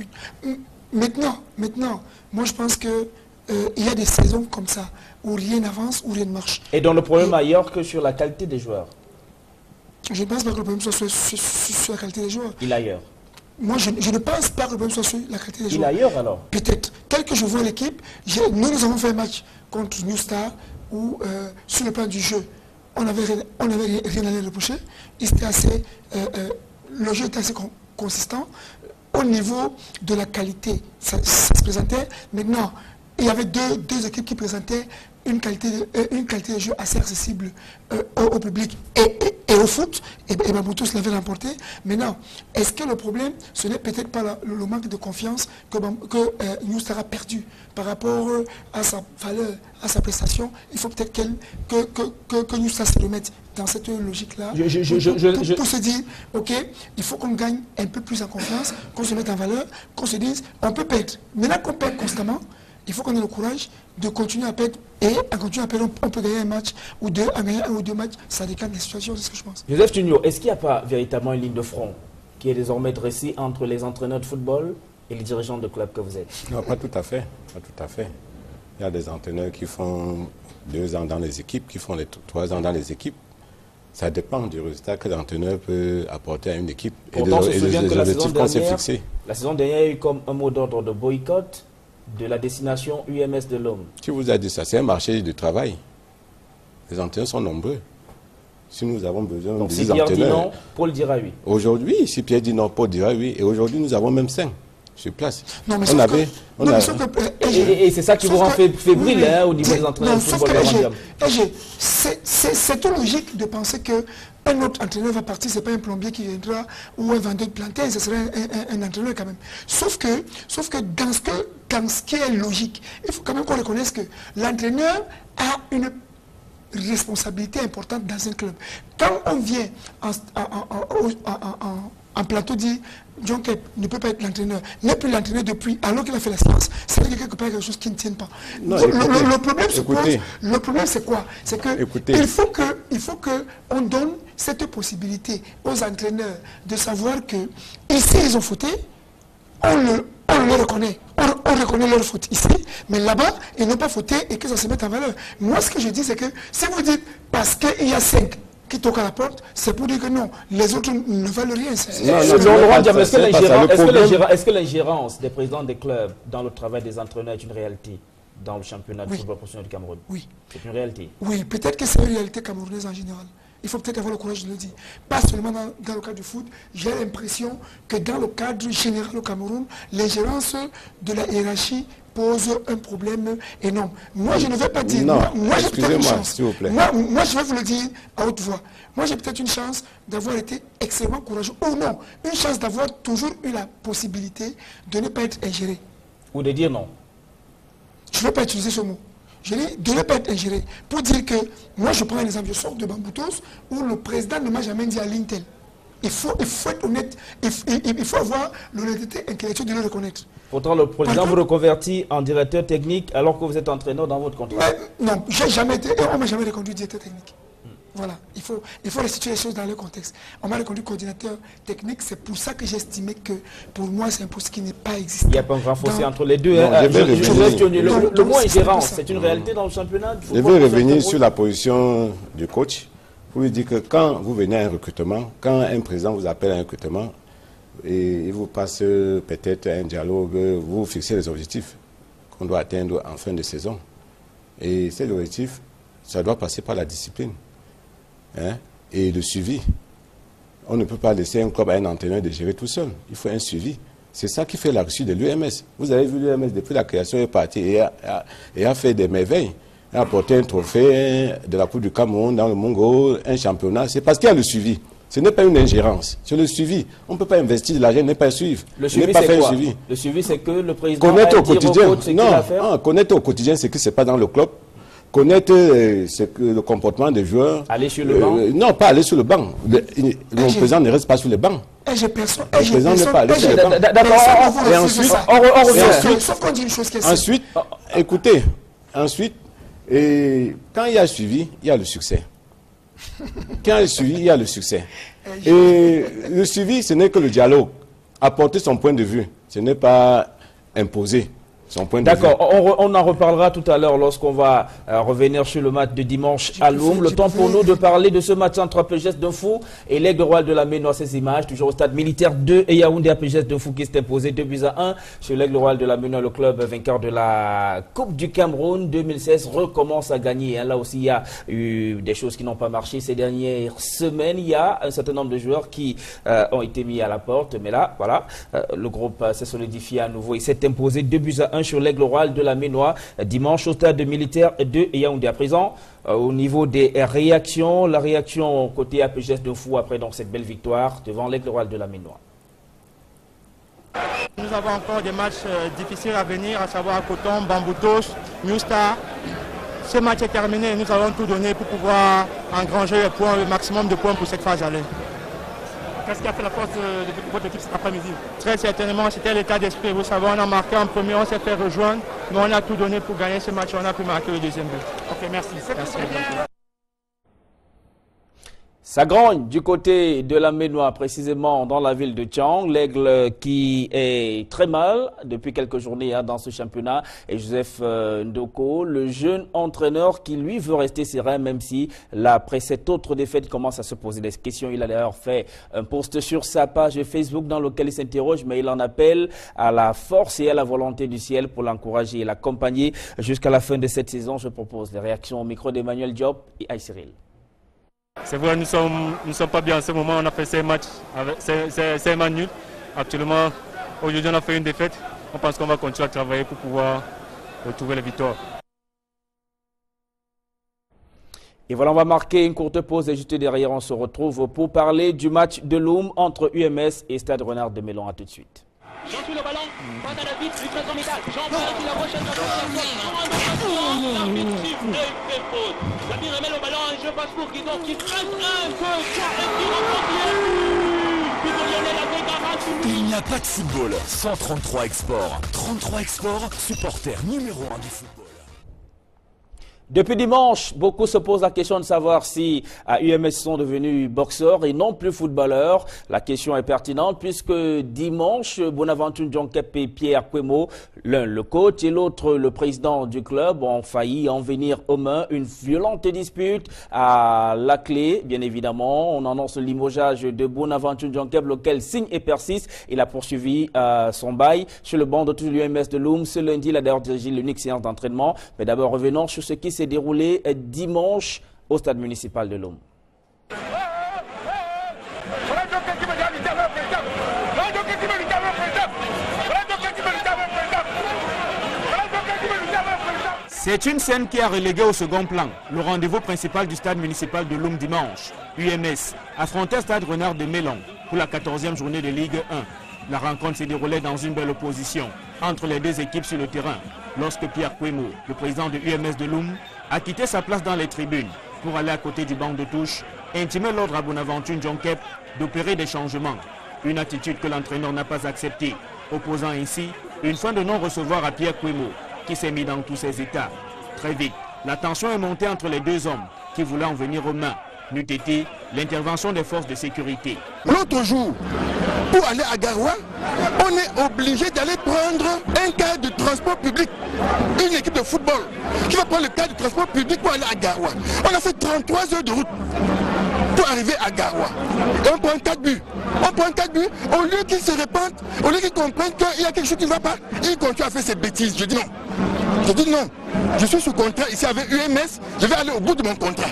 Speaker 2: 1. Maintenant, moi je pense que il y a des saisons comme ça, où rien n'avance, où rien ne marche.
Speaker 1: Et donc le problème ailleurs que sur la qualité des joueurs?
Speaker 2: Je ne pense pas que le problème soit sur la qualité des joueurs.
Speaker 1: Il est ailleurs.
Speaker 2: Moi, je ne pense pas que le problème soit sur la qualité des joueurs.
Speaker 1: Il est ailleurs alors?
Speaker 2: Peut-être. Tel que je vois l'équipe, nous avons fait un match contre New Star où, sur le plan du jeu, on n'avait rien à les reprocher. Le jeu était assez consistant. Au niveau de la qualité, ça se présentait. Maintenant, il y avait deux équipes qui présentaient une qualité de jeu assez accessible au public et au foot, et Bamboutos l'avait remporté. Maintenant, est-ce que le problème, ce n'est peut-être pas le manque de confiance que New Star a perdu par rapport à sa valeur, à sa prestation? Il faut peut-être que New Star se remette dans cette logique-là pour se dire, ok, il faut qu'on gagne un peu plus en confiance, qu'on se mette en valeur, qu'on se dise, on peut perdre. Maintenant qu'on perd constamment, il faut qu'on ait le courage de continuer à perdre. Et en continuant à perdre, on peut gagner un match ou deux, en gagner 1 ou 2 matchs, ça dépend des situations, c'est ce que je pense.
Speaker 1: Joseph Tunio, est-ce qu'il n'y a pas véritablement une ligne de front qui est désormais dressée entre les entraîneurs de football et les dirigeants de club que vous êtes?
Speaker 3: Non, pas tout à fait. Pas tout à fait. Il y a des entraîneurs qui font 2 ans dans les équipes, qui font les 3 ans dans les équipes. Ça dépend du résultat que l'entraîneur peut apporter à une équipe.
Speaker 1: Pourtant,
Speaker 3: et des objectifs qu'on s'est fixés.
Speaker 1: La saison dernière, il y a eu comme un mot d'ordre de boycott de la destination UMS de l'Homme.
Speaker 3: Qui vous a dit ça? C'est un marché de travail. Les entraîneurs sont nombreux. Si nous avons besoin de 10 entraîneurs...
Speaker 1: Si Pierre dit non, Paul dira oui.
Speaker 3: Aujourd'hui, si Pierre dit non, Paul dira oui. Et aujourd'hui, nous avons même 5 sur place.
Speaker 2: Non, mais
Speaker 1: et c'est ça qui vous rend fébrile au niveau des entraîneurs de football mondial.
Speaker 2: C'est tout logique de penser qu'un autre entraîneur va partir, ce n'est pas un plombier qui viendra ou un vendeur de plantains, ce serait un entraîneur quand même. Sauf que dans ce qui est logique, il faut quand même qu'on reconnaisse que l'entraîneur a une responsabilité importante dans un club. Quand on vient en plateau dit John Kep ne peut pas être l'entraîneur, n'est plus l'entraîneur depuis, alors qu'il a fait la séance, c'est quelque part quelque chose qui ne tient pas.
Speaker 3: Non,
Speaker 2: le problème se pose, le problème c'est quoi? C'est que il faut qu'on donne cette possibilité aux entraîneurs de savoir que ici ils ont fauté, on le reconnaît. On reconnaît leur faute ici, mais là-bas, ils n'ont pas fauté et que ça se mette en valeur. Moi, ce que je dis, c'est que si vous dites parce qu'il y a 5 qui toquent à la porte, c'est pour dire que non, les autres ne valent rien.
Speaker 1: Est-ce que l'ingérence des présidents des clubs dans le travail des entraîneurs est une réalité dans le championnat de football professionnel du Cameroun?
Speaker 2: Oui.
Speaker 1: C'est une réalité?
Speaker 2: Oui, peut-être que c'est une réalité camerounaise en général. Il faut peut-être avoir le courage de le dire. Pas seulement dans le cadre du foot. J'ai l'impression que dans le cadre général au Cameroun, l'ingérence de la hiérarchie pose un problème énorme. Moi, je ne vais pas dire...
Speaker 3: Non,
Speaker 2: excusez-moi,
Speaker 3: s'il vous plaît.
Speaker 2: Moi, je vais vous le dire à haute voix. Moi, j'ai peut-être une chance d'avoir été extrêmement courageux. Ou non, une chance d'avoir toujours eu la possibilité de ne pas être ingéré.
Speaker 1: Ou de dire non.
Speaker 2: Je ne vais pas utiliser ce mot. Je dis de ne pas être ingéré. Pour dire que, moi je prends un exemple, je sors de Bamboutos où le président ne m'a jamais dit à l'Intel. Il faut être honnête, il faut avoir l'honnêteté intellectuelle de le reconnaître.
Speaker 1: Pourtant, le président vous reconvertit en directeur technique alors que vous êtes entraîneur dans votre contrat.
Speaker 2: Non, j'ai jamais été, on ne m'a jamais reconduit directeur technique. Voilà, il faut restituer les choses dans le contexte. On m'a reconduit coordinateur technique, c'est pour ça que j'estimais que pour moi c'est un poste qui n'est pas existant.
Speaker 1: Il n'y a pas un grand fossé entre les deux. Le mot ingérence, c'est une réalité dans le championnat.
Speaker 3: Je vais revenir sur la position du coach. Vous lui dites que quand vous venez à un recrutement, quand un président vous appelle à un recrutement, et il vous passe peut-être un dialogue, vous fixez les objectifs qu'on doit atteindre en fin de saison. Et ces objectifs, ça doit passer par la discipline. Et le suivi. On ne peut pas laisser un club à un entraîneur de gérer tout seul. Il faut un suivi. C'est ça qui fait la réussite de l'UMS. Vous avez vu l'UMS depuis la création est parti et a fait des merveilles. Il a apporté un trophée de la Coupe du Cameroun dans le Mongo, un championnat. C'est parce qu'il y a le suivi. Ce n'est pas une ingérence, c'est le suivi. On ne peut pas investir de l'argent et ne pas suivre.
Speaker 1: Le suivi, c'est quoi? Le suivi, c'est que le président
Speaker 3: connaître au quotidien. Connaître au quotidien ce qui se passe dans le club. Connaître le comportement des joueurs.
Speaker 1: Aller sur le banc?
Speaker 3: Non, pas aller sur le banc. Le président ne reste pas sur le banc. Le président n'est pas allé sur le banc.
Speaker 1: D'accord,
Speaker 3: et ensuite,
Speaker 1: on revient.
Speaker 2: Sauf qu'on dit une chose qui est
Speaker 3: ensuite, écoutez, ensuite, quand il y a suivi, il y a le succès. Quand il y a le suivi, il y a le succès. Et le suivi, ce n'est que le dialogue. Apporter son point de vue. Ce n'est pas imposer.
Speaker 1: D'accord, on en reparlera tout à l'heure lorsqu'on va revenir sur le match de dimanche à Loum. Le temps pour nous de parler de ce match entre APGS Dunfou et l'Aigle Royal de la Ménois. Ces images, toujours au stade militaire 2 et Yaoundé. APGS Dunfou qui s'est imposé 2-1 sur l'Aigle Royal de la Ménois. Le club vainqueur de la Coupe du Cameroun 2016 recommence à gagner. Là aussi, il y a eu des choses qui n'ont pas marché ces dernières semaines. Il y a un certain nombre de joueurs qui ont été mis à la porte. Mais là, voilà, le groupe s'est solidifié à nouveau. Il s'est imposé 2-1 sur l'Aigle Royal de la Ménois dimanche au stade militaire de Yaoundé. À présent, au niveau des réactions, la réaction côté APGS Dunfou après donc cette belle victoire devant l'Aigle Royal de la Ménois.
Speaker 5: Nous avons encore des matchs difficiles à venir, à savoir Coton, Bamboutos, New Star. Ce match est terminé et nous allons tout donner pour pouvoir engranger les points, le maximum de points pour cette phase aller. Qu'est-ce qui a fait la force de votre équipe cet après-midi? Très certainement, c'était l'état d'esprit. Vous savez, on a marqué en premier, on s'est fait rejoindre, mais on a tout donné pour gagner ce match. On a pu marquer le deuxième but. Ok, merci.
Speaker 1: Ça grogne du côté de la Ménois, précisément dans la ville de Thiang. L'Aigle qui est très mal depuis quelques journées dans ce championnat. Et Joseph Ndoko, le jeune entraîneur qui lui veut rester serein, même si après cette autre défaite commence à se poser des questions. Il a d'ailleurs fait un post sur sa page Facebook dans lequel il s'interroge, mais il en appelle à la force et à la volonté du ciel pour l'encourager et l'accompagner jusqu'à la fin de cette saison. Je propose les réactions au micro d'Emmanuel Diop et Aïe Cyril.
Speaker 7: C'est vrai, nous sommes pas bien en ce moment. On a fait 5 matchs, 5 matchs nuls. Actuellement, aujourd'hui, on a fait une défaite. On pense qu'on va continuer à travailler pour pouvoir retrouver les victoires.
Speaker 1: Et voilà, on va marquer une courte pause et juste derrière, on se retrouve pour parler du match de Loum entre UMS et Stade Renard de Mélon. À tout de suite.
Speaker 11: Jean suit le ballon, passe à la vite, lui présente métal. Jean qui la prochaine L'arbitre remet le ballon, un jeu passe pour Guidon qui trace un peu,
Speaker 12: Il n'y a pas de football sans 33 Export. 33 Export, supporter numéro 1 du football.
Speaker 1: Depuis dimanche, beaucoup se posent la question de savoir si à UMS sont devenus boxeurs et non plus footballeurs. La question est pertinente puisque dimanche, Bonaventure Djonkep et Pierre Kwemo, l'un le coach et l'autre le président du club, ont failli en venir aux mains. Une violente dispute à la clé, bien évidemment. On annonce le limogeage de Bonaventure Djonkep, lequel signe et persiste. Il a poursuivi son bail sur le banc de tout l'UMS de Loum. Ce lundi, il a d'ailleurs dirigé l'unique séance d'entraînement. Mais d'abord, revenons sur ce qui s'est déroulé dimanche au stade municipal de Loum.
Speaker 4: C'est une scène qui a relégué au second plan le rendez-vous principal du stade municipal de Loum dimanche. UMS affrontait Stade Renard de Mélon pour la 14e journée de Ligue 1. La rencontre s'est déroulée dans une belle opposition entre les deux équipes sur le terrain lorsque Pierre Kwemo, le président de UMS de Loum, a quitté sa place dans les tribunes pour aller à côté du banc de touche et intimer l'ordre à Bonaventure Djonkep d'opérer des changements. Une attitude que l'entraîneur n'a pas acceptée, opposant ainsi une fin de non-recevoir à Pierre Kwemo qui s'est mis dans tous ses états. Très vite, la tension est montée entre les deux hommes qui voulaient en venir aux mains. N'eût été l'intervention des forces de sécurité.
Speaker 13: L'autre jour, pour aller à Garoua, on est obligé d'aller prendre un car de transport public. Une équipe de football qui va prendre le car de transport public pour aller à Garoua. On a fait 33 heures de route pour arriver à Garoua. Et on prend 4 buts. On prend 4 buts, au lieu qu'ils se répandent, au lieu qu'ils comprennent qu'il y a quelque chose qui ne va pas, ils continuent à faire ces bêtises. Je dis non. Je dis non. Je suis sous contrat ici avec UMS, je vais aller au bout de mon contrat.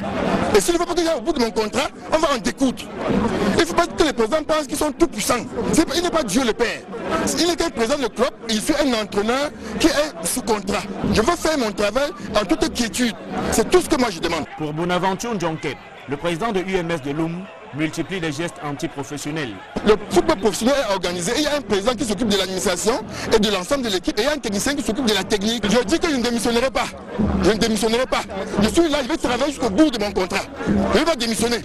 Speaker 13: Et s'il ne faut pas que j'aille au bout de mon contrat, on va en découdre. Il ne faut pas que les présidents pensent qu'ils sont tout puissants. Il n'est pas Dieu le Père. Il n'est qu'un président de club, il fait un entraîneur qui est sous contrat. Je veux faire mon travail en toute quiétude. C'est tout ce que moi je demande.
Speaker 4: Pour Bonaventure Djonkep, le président de UMS de Loum multiplie les gestes antiprofessionnels.
Speaker 13: Le football professionnel est organisé. Il y a un président qui s'occupe de l'administration et de l'ensemble de l'équipe. Et il y a un technicien qui s'occupe de la technique. Je dis que je ne démissionnerai pas. Je ne démissionnerai pas. Je suis là, je vais travailler jusqu'au bout de mon contrat. Je vais pas démissionner.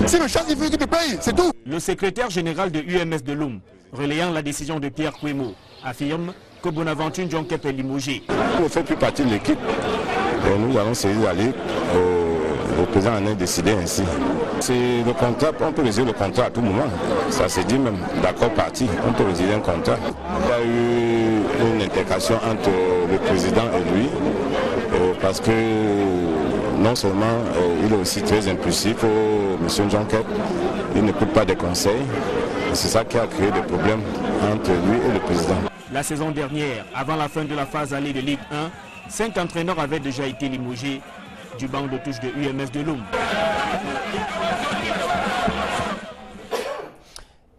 Speaker 13: Si le chef, il veut qu'il me paye, c'est tout.
Speaker 4: Le secrétaire général de UMS de Loum, relayant la décision de Pierre Kwemo, affirme que Bonaventure Djonkep est limogé.
Speaker 3: On ne fait plus partie de l'équipe. Nous allons saisir la Ligue. Le président en a décidé ainsi. C'est le contrat, on peut résilier le contrat à tout moment. Ça s'est dit même, d'accord parti, on peut résilier un contrat. Il y a eu une intercation entre le président et lui, parce que non seulement il est aussi très impulsif, M. Djonkep, il n'écoute pas des conseils. C'est ça qui a créé des problèmes entre lui et le président.
Speaker 4: La saison dernière, avant la fin de la phase allée de Ligue 1, 5 entraîneurs avaient déjà été limogés du banc de touche de UMS de Loum.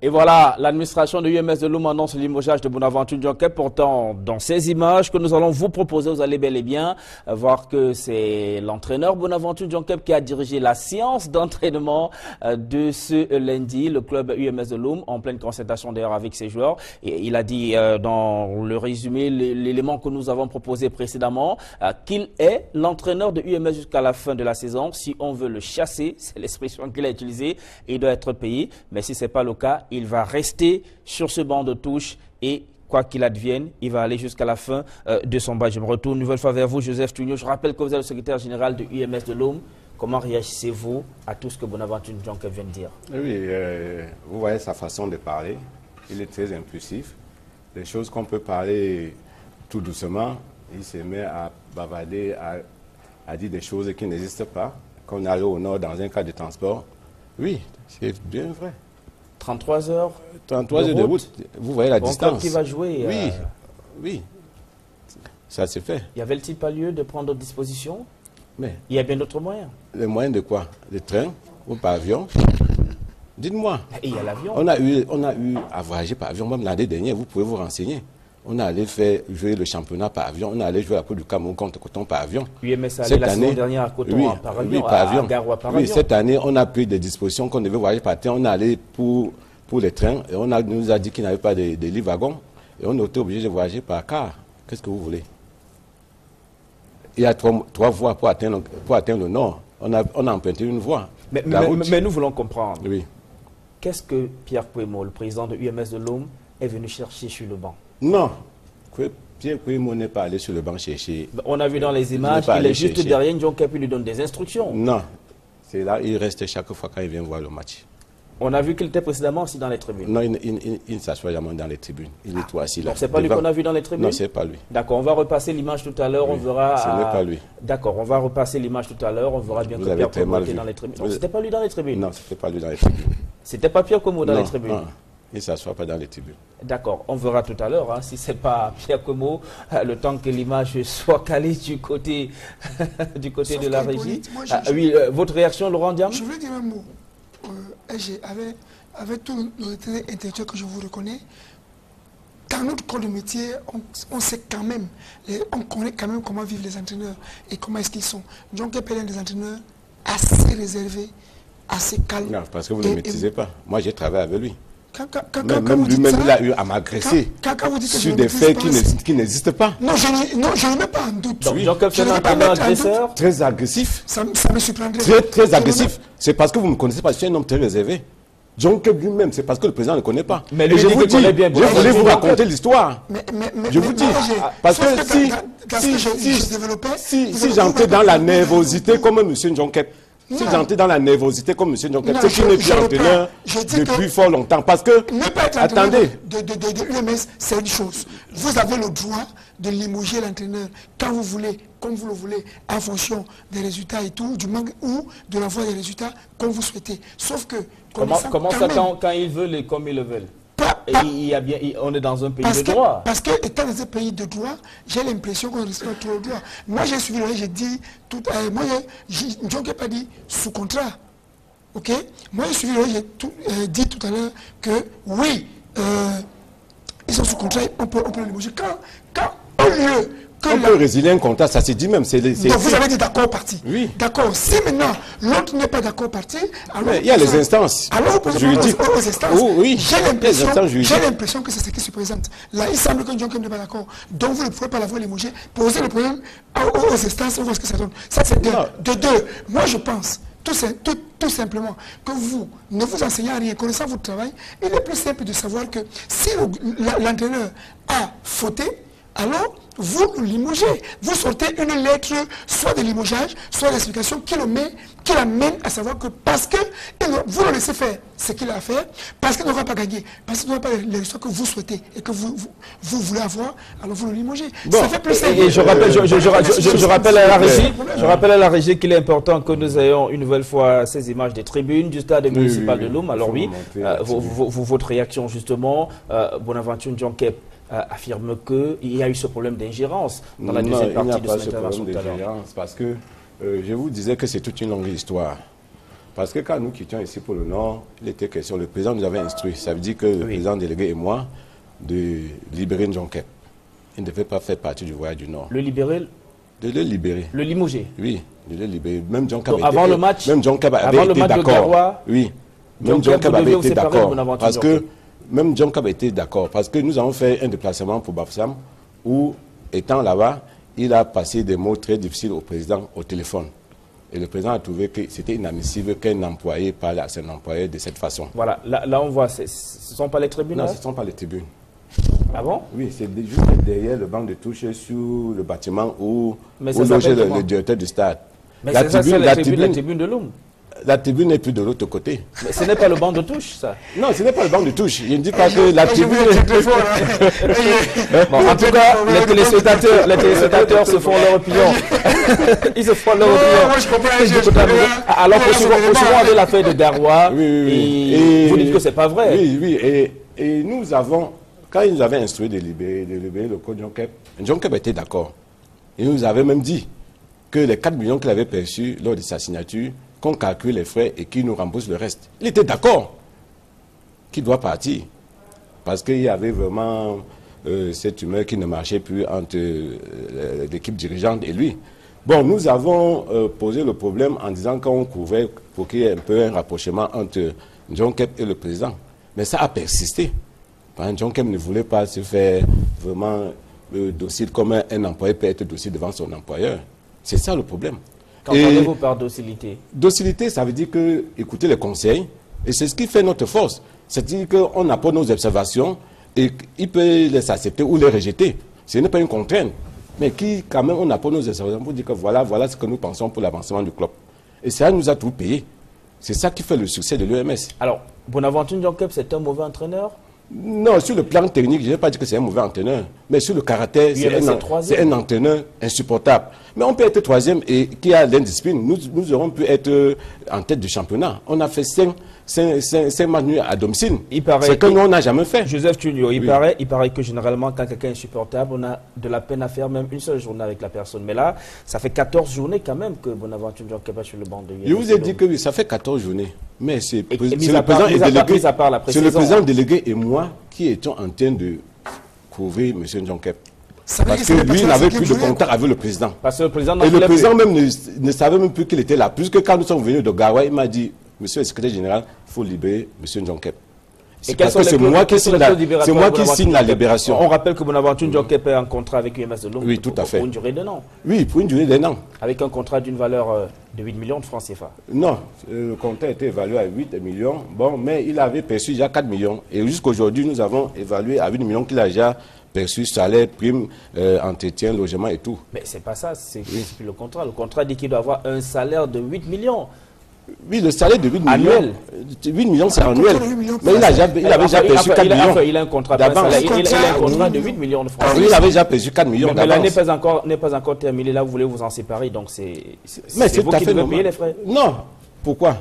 Speaker 1: Et voilà, l'administration de UMS de Loum annonce le limogeage de Bonaventure Djonkep. Pourtant, dans ces images que nous allons vous proposer, vous allez bel et bien voir que c'est l'entraîneur Bonaventure Djonkep qui a dirigé la séance d'entraînement de ce lundi, le club UMS de Loum, en pleine concertation d'ailleurs avec ses joueurs. Et il a dit dans le résumé, l'élément que nous avons proposé précédemment, qu'il est l'entraîneur de UMS jusqu'à la fin de la saison. Si on veut le chasser, c'est l'expression qu'il a utilisée, il doit être payé. Mais si ce n'est pas le cas, il va rester sur ce banc de touche et quoi qu'il advienne, il va aller jusqu'à la fin de son bail. Je me retourne une nouvelle fois vers vous, Joseph Tugnot. Je rappelle que vous êtes le secrétaire général de UMS de Loum. Comment réagissez-vous à tout ce que Bonaventure Ndjonke vient de dire?
Speaker 3: Oui, vous voyez sa façon de parler. Il est très impulsif. Les choses qu'on peut parler tout doucement, il se met à bavarder, à dire des choses qui n'existent pas. Quand on est allé au nord dans un cas de transport, oui, c'est bien vrai.
Speaker 1: 33 heures
Speaker 3: 33 heures de route, vous voyez la distance.
Speaker 1: Qui va jouer
Speaker 3: Oui, oui, ça se fait.
Speaker 1: Y avait-il pas lieu de prendre d'autres dispositions?
Speaker 3: Mais
Speaker 1: il y a bien d'autres moyens.
Speaker 3: Les moyens de quoi? De train ou par avion? Dites-moi.
Speaker 1: Il y a l'avion.
Speaker 3: On a eu à voyager par avion, même l'année dernière, vous pouvez vous renseigner. On est allé jouer le championnat par avion, on est allé jouer la Coupe du Cameroun contre Coton par avion.
Speaker 1: UMS allait la saison dernière à Coton par avion,
Speaker 3: par avion.
Speaker 1: à Garoua par
Speaker 3: avion.
Speaker 1: Oui,
Speaker 3: cette année, on a pris des dispositions qu'on devait voyager par train. On est allé pour les trains et on nous a dit qu'il n'y avait pas de lits-wagons. Et on a été obligé de voyager par car. Qu'est-ce que vous voulez? Il y a trois voies pour atteindre le nord. On a emprunté une voie.
Speaker 1: Mais nous voulons comprendre.
Speaker 3: Oui.
Speaker 1: Qu'est-ce que Pierre Kouemo, le président de UMS de l'Homme, est venu chercher sur le banc?
Speaker 3: Non. Pierre Kouemo n'est pas allé sur le banc chercher.
Speaker 1: On a vu dans les images qu'il est juste derrière Ndjonke puis lui donne des instructions.
Speaker 3: Non. C'est là, il reste chaque fois quand il vient voir le match.
Speaker 1: On a vu qu'il était précédemment aussi dans les tribunes.
Speaker 3: Non, il ne s'assoit jamais dans les tribunes. Il est tout assis là.
Speaker 1: Donc c'est pas lui qu'on a vu dans les tribunes?
Speaker 3: Non, c'est pas lui.
Speaker 1: D'accord, on va repasser l'image tout à l'heure, on verra...
Speaker 3: Ce n'est pas lui.
Speaker 1: D'accord, on va repasser l'image tout à l'heure, on verra bien que Pierre Kouemo était dans les tribunes. Non, c'était pas lui dans les tribunes?
Speaker 3: Non, c'était pas lui dans les tribunes.
Speaker 1: C'était pas Pierre Kouemo dans les tribunes?
Speaker 3: Non, il ne s'assoit pas dans les tribunes.
Speaker 1: D'accord, on verra tout à l'heure, si ce n'est pas Pierre Kouemo, le temps que l'image soit calée du côté de la régie. Oui, votre réaction, Laurent Diam?
Speaker 2: Je voulais dire un mot. Avec tout l'honnêteté intellectuelle que je vous reconnais, dans notre corps de métier, on sait quand même, on connaît quand même comment vivent les entraîneurs et comment est-ce qu'ils sont. Ndjonke est l'un des entraîneurs assez réservés, assez calmes.
Speaker 3: Non, parce que vous ne le maîtrisez pas. Moi, j'ai travaillé avec lui.
Speaker 2: Même
Speaker 3: lui-même, il a eu à m'agresser sur des faits qui n'existent pas.
Speaker 2: Non, je ne mets pas en doute.
Speaker 1: Donc, Ndjonke fait un entraîneur agresseur.
Speaker 3: Très agressif.
Speaker 2: Ça me surprendrait.
Speaker 3: Très agressif. C'est parce que vous ne me connaissez pas. Je suis un homme très réservé. Ndjonke lui-même, c'est parce que le président ne le connaît pas.
Speaker 1: Mais lui, je vous dis,
Speaker 3: je voulais vous raconter l'histoire. Je vous dis, parce que si j'entrais dans la nervosité comme M. Ndjonke, si j'entrais dans la nervosité comme M. Ndjonke, c'est qu'il n'est plus entraîneur depuis fort longtemps. Parce que, attendez.
Speaker 2: De l'UMS, c'est une chose. Vous avez le droit de limoger l'entraîneur quand vous voulez, comme vous le voulez, en fonction des résultats et tout, du manque ou de l'envoi des résultats, comme vous souhaitez. Sauf que...
Speaker 1: Comment ça, quand ils veulent et comme ils le veulent? On est dans un pays de droit.
Speaker 2: Parce que, étant dans un pays de droit, j'ai l'impression qu'on respecte trop le droit. Moi, j'ai suivi, j'ai dit, moi, Ndjonke n'a pas dit sous contrat. Ok? Moi, j'ai suivi, j'ai dit tout à l'heure que oui, ils sont sous contrat, on peut le limoger. Quand au lieu...
Speaker 3: On peut résilier un contrat, ça se dit même.
Speaker 2: Donc vous avez dit d'accord parti.
Speaker 3: Oui.
Speaker 2: D'accord. Si maintenant l'autre n'est pas d'accord parti, alors...
Speaker 3: il y a les instances.
Speaker 2: Alors vous posez aux instances.
Speaker 3: Oui,
Speaker 2: j'ai l'impression que c'est ce qui se présente. Là, il semble que Ndjonke n'est pas d'accord. Donc vous ne pouvez pas l'avoir limogé. Posez le problème aux instances, on voit ce que ça donne. Ça, c'est de deux. Moi, je pense tout simplement que vous ne vous enseignez à rien, connaissant votre travail, il est plus simple de savoir que si l'entraîneur a fauté, alors vous le limogez. Vous sortez une lettre, soit de limogeage, soit d'explication qui l'amène à savoir que parce que vous le laissez faire ce qu'il a fait, parce qu'il n'aura pas gagné, parce qu'il n'aura pas les résultats que vous souhaitez et que vous voulez avoir, alors vous le limogez.
Speaker 1: Bon,
Speaker 2: ça fait plus simple.
Speaker 1: Et je rappelle à la régie qu'il est important que nous ayons une nouvelle fois ces images des tribunes du stade municipal de l'Homme. Alors oui, votre réaction justement, Bonaventure Ndjonke affirme qu'il y a eu ce problème d'ingérence dans la deuxième partie de son intervention tout à l'heure.
Speaker 3: Parce que je vous disais que c'est toute une longue histoire. Parce que quand nous quittions ici pour le Nord, il était question, le président nous avait instruit, ça veut dire que le président délégué et moi, de libérer Ndjonke. Il ne devait pas faire partie du voyage du Nord.
Speaker 1: Le libérer?
Speaker 3: De le libérer.
Speaker 1: Le limoger?
Speaker 3: Oui, de le libérer. Même Ndjonke
Speaker 1: avait avant le match,
Speaker 3: même Ndjonke avait été d'accord. Oui, même Ndjonke avait été d'accord. Parce que même Ndjonke avait été d'accord, parce que nous avons fait un déplacement pour Bafoussam, où, étant là-bas, il a passé des mots très difficiles au président au téléphone. Et le président a trouvé que c'était inadmissible qu'un employé parle à son employé de cette façon.
Speaker 1: Voilà, là on voit, ce ne sont pas les tribunes?
Speaker 3: Non, ce ne sont pas les tribunes.
Speaker 1: Ah bon?
Speaker 3: Oui, c'est juste derrière le banc de touche sur le bâtiment où logeait le directeur du stade.
Speaker 1: Mais c'est ça, c'est la tribune de l'OM.
Speaker 3: La tribune n'est plus de l'autre côté.
Speaker 1: Mais ce n'est pas le banc de touche, ça.
Speaker 3: Non, ce n'est pas le banc de touche. Je ne dis pas que la tribune...
Speaker 1: Bon, en tout cas, les téléspectateurs se font leur opinion. Ils se font leur opinion.
Speaker 2: Moi, je comprends.
Speaker 1: Alors que souvent, avec l'affaire de Garoua, et vous dites que ce n'est pas vrai.
Speaker 3: Oui. Et nous avons, quand ils nous avaient instruit de libérer le code John Kep était d'accord. Il nous avait même dit que les 4 millions qu'il avait perçus lors de sa signature, qu'on calcule les frais et qu'il nous rembourse le reste. Il était d'accord qu'il doit partir. Parce qu'il y avait vraiment cette humeur qui ne marchait plus entre l'équipe dirigeante et lui. Bon, nous avons posé le problème en disant qu'on couvrait pour qu'il y ait un peu un rapprochement entre John Kep et le président. Mais ça a persisté. John Kep ne voulait pas se faire vraiment docile comme un employé peut être docile devant son employeur. C'est ça le problème.
Speaker 1: Qu'entendez-vous par docilité?
Speaker 3: Docilité, ça veut dire que écouter les conseils, et c'est ce qui fait notre force. C'est-à-dire qu'on apporte nos observations et il peut les accepter ou les rejeter. Ce n'est pas une contrainte, mais qui, quand même, on apporte nos observations pour dire que voilà ce que nous pensons pour l'avancement du club. Et ça nous a tout payé. C'est ça qui fait le succès de l'OMS.
Speaker 1: Alors, Bonaventure John Kep, c'est un mauvais entraîneur?
Speaker 3: Non, sur le plan technique, je n'ai pas dit que c'est un mauvais entraîneur. Mais sur le caractère, c'est un entraîneur insupportable. Mais on peut être troisième et qui a l'indiscipline. Nous aurons pu être en tête du championnat. On a fait 5 matchs nuls à domicile. C'est que nous, on n'a jamais fait.
Speaker 1: Joseph Tunio, il paraît que généralement, quand quelqu'un est insupportable, on a de la peine à faire même une seule journée avec la personne. Mais là, ça fait 14 journées quand même que Bonaventure John Kep est sur le banc de l'UMS.
Speaker 3: Je vous ai dit que oui, ça fait 14 journées. Mais c'est le président délégué et moi qui étions en train de couvrir M. John Kep. Parce que lui n'avait plus de contact avec le président.
Speaker 1: Parce que le président
Speaker 3: et le président même ne savait même plus qu'il était là. Puisque quand nous sommes venus de Garoua, il m'a dit, monsieur le secrétaire général, il faut libérer M. John Kep. C'est moi qui signe la libération.
Speaker 1: On rappelle que Bonaventure John Kep est en contrat avec UMS de l'OM.
Speaker 3: Oui, tout à fait.
Speaker 1: Pour une durée d'un an.
Speaker 3: Oui, pour une durée d'un an.
Speaker 1: Avec un contrat d'une valeur de 8 millions de francs CFA.
Speaker 3: Non, le contrat était évalué à 8 millions. Bon, mais il avait perçu déjà 4 millions. Et jusqu'aujourd'hui, nous avons évalué à 8 millions qu'il a déjà perçu salaire, prime, entretien, logement et tout.
Speaker 1: Mais c'est pas ça, c'est plus le contrat. Le contrat dit qu'il doit avoir un salaire de 8 millions.
Speaker 3: Oui, le salaire de 8 millions.
Speaker 1: Annuel.
Speaker 3: 8 millions, c'est annuel. Mais il avait déjà perçu 4 millions.
Speaker 1: Il a un contrat de 8 millions de francs.
Speaker 3: Il avait déjà perçu 4 millions d'avance.
Speaker 1: Mais l'année n'est pas encore terminée. Là, vous voulez vous en séparer. Donc, c'est vous qui devez payer les frais.
Speaker 3: Non. Pourquoi?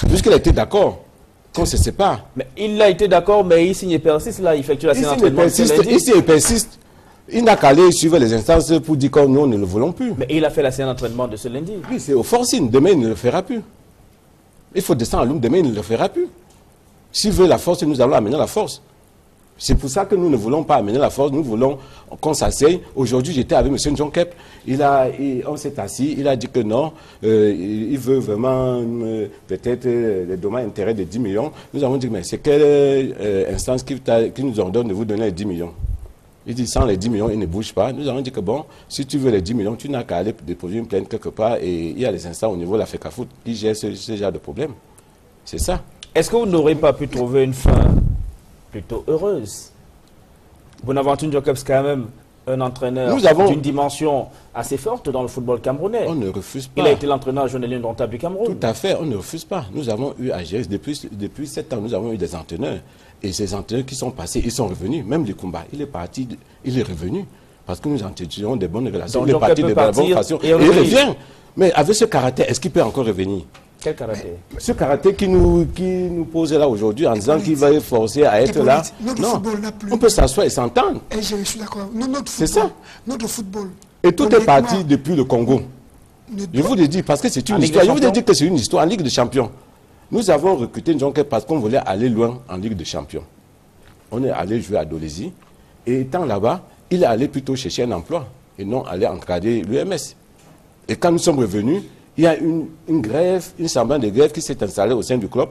Speaker 3: Puisqu'il a été d'accord qu'on se sépare.
Speaker 1: Mais il a été d'accord, mais il signe et persiste. Là, il effectue la séance d'entraînement.
Speaker 3: Ici, il persiste. Il n'a qu'à aller suivre les instances pour dire que nous, ne le voulons plus.
Speaker 1: Mais il a fait la séance d'entraînement de ce lundi.
Speaker 3: Oui, c'est au forcing. Demain, il ne le fera plus. Il faut descendre à l'homme, demain, il ne le fera plus. S'il veut la force, nous allons amener la force. C'est pour ça que nous ne voulons pas amener la force, nous voulons qu'on s'asseye. Aujourd'hui, j'étais avec M. John Kep, on s'est assis, il a dit que non, il veut vraiment peut-être les dommages intérêts de 10 millions. Nous avons dit, mais c'est quelle instance qui nous ordonne de vous donner les 10 millions? Il dit, sans les 10 millions, il ne bouge pas. Nous avons dit que bon, si tu veux les 10 millions, tu n'as qu'à aller déposer une plainte quelque part et il y a les instances au niveau de la FECAFOOT qui gèrent ce genre de problème. C'est ça.
Speaker 1: Est-ce que vous n'aurez pas pu trouver une fin plutôt heureuse? Bonaventure John Kep, c'est quand même un entraîneur d'une dimension assez forte dans le football camerounais.
Speaker 3: On ne refuse pas.
Speaker 1: Il a été l'entraîneur journalier indomptable du Cameroun.
Speaker 3: Tout à fait, on ne refuse pas. Nous avons eu à gérer, depuis 7 ans, nous avons eu des entraîneurs. Et ces entraîneurs qui sont passés, ils sont revenus. Même les combats, il est parti, il est revenu. Parce que nous entretenons des bonnes relations.
Speaker 1: Donc,
Speaker 3: il est parti de la bonne façon. Et il revient. Mais avec ce caractère, est-ce qu'il peut encore revenir?
Speaker 1: Quel caractère?
Speaker 3: Ce caractère qui nous pose là aujourd'hui en disant qu'il va forcer à être là. Non, on peut s'asseoir et s'entendre.
Speaker 2: Et je suis d'accord.
Speaker 3: C'est ça.
Speaker 2: Notre football.
Speaker 3: Et tout est parti depuis le Congo. Je vous le dis, parce que c'est une histoire. Je vous ai dit que c'est une histoire en Ligue des Champions. Nous avons recruté John Kep parce qu'on voulait aller loin en Ligue des Champions. On est allé jouer à Dolézy. Et étant là-bas, il est allé plutôt chercher un emploi et non aller encadrer l'UMS. Et quand nous sommes revenus, il y a une grève, une semblance de grève qui s'est installée au sein du club.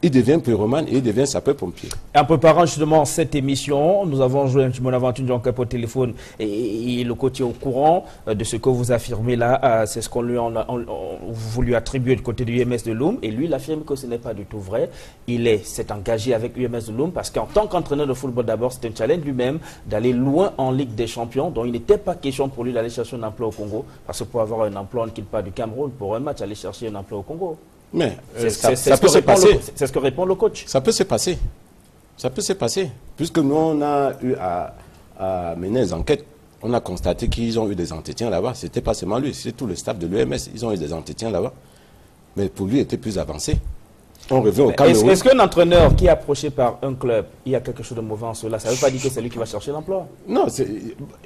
Speaker 3: il devient pyromane et il devient sapeur-pompier.
Speaker 1: En préparant justement cette émission, nous avons joué un petit mon aventure Jean-Cap au téléphone et le côté au courant de ce que vous affirmez là. C'est ce qu'on vous lui attribuez du côté du UMS de Loum et lui il affirme que ce n'est pas du tout vrai. Il s'est engagé avec UMS de Loum parce qu'en tant qu'entraîneur de football d'abord, c'est un challenge lui-même d'aller loin en Ligue des Champions. Donc il n'était pas question pour lui d'aller chercher un emploi au Congo parce que pour avoir un emploi on ne quitte pas du Cameroun pour un match aller chercher un emploi au Congo.
Speaker 3: Mais
Speaker 1: ça peut se passer. C'est ce que répond le coach.
Speaker 3: Ça peut se passer. Ça peut se passer. Puisque nous, on a eu à mener des enquêtes, on a constaté qu'ils ont eu des entretiens là-bas. Ce n'était pas seulement lui, c'est tout le staff de l'UMS. Ils ont eu des entretiens là-bas. Mais pour lui, il était plus avancé. On revient au Cameroun.
Speaker 1: Est-ce qu'un entraîneur qui est approché par un club, il y a quelque chose de mauvais en cela, ça ne veut pas dire que c'est lui qui va chercher l'emploi?
Speaker 3: Non,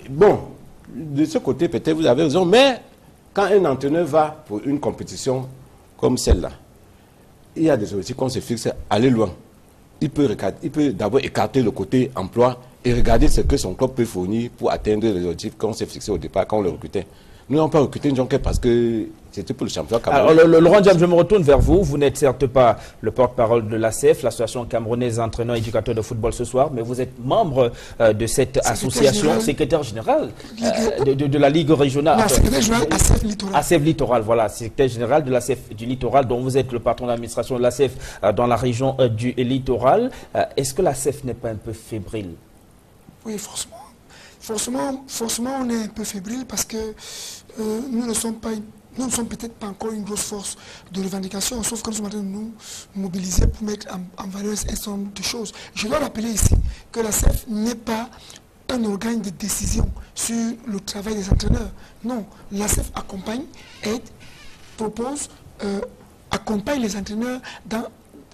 Speaker 3: bon, de ce côté, peut-être vous avez raison, mais quand un entraîneur va pour une compétition comme celle-là, il y a des objectifs qu'on se fixe, aller loin. Il peut d'abord écarter le côté emploi et regarder ce que son club peut fournir pour atteindre les objectifs qu'on s'est fixés au départ quand on le recrutait. Nous n'avons pas recruté Njonke parce que c'était pour le championnat camerounais.
Speaker 1: Alors, Laurent Diam, je me retourne vers vous. Vous n'êtes certes pas le porte-parole de l'ACF, l'association camerounaise entraîneurs éducateurs de football ce soir, mais vous êtes membre de cette association, secrétaire général de la Ligue régionale.
Speaker 2: Non, secrétaire général ACF Littoral.
Speaker 1: ACF Littoral, voilà, secrétaire général de l'ACF du Littoral, dont vous êtes le patron d'administration de l'ACF dans la région du Littoral. Est-ce que l'ACF n'est pas un peu fébrile?
Speaker 2: Oui, forcément, on est un peu fébrile parce que nous ne sommes peut-être pas encore une grosse force de revendication, sauf que nous sommes en train de nous mobiliser pour mettre en valeur un certain nombre de choses. Je dois rappeler ici que la CEF n'est pas un organe de décision sur le travail des entraîneurs. Non, la CEF accompagne, aide, propose, accompagne les entraîneurs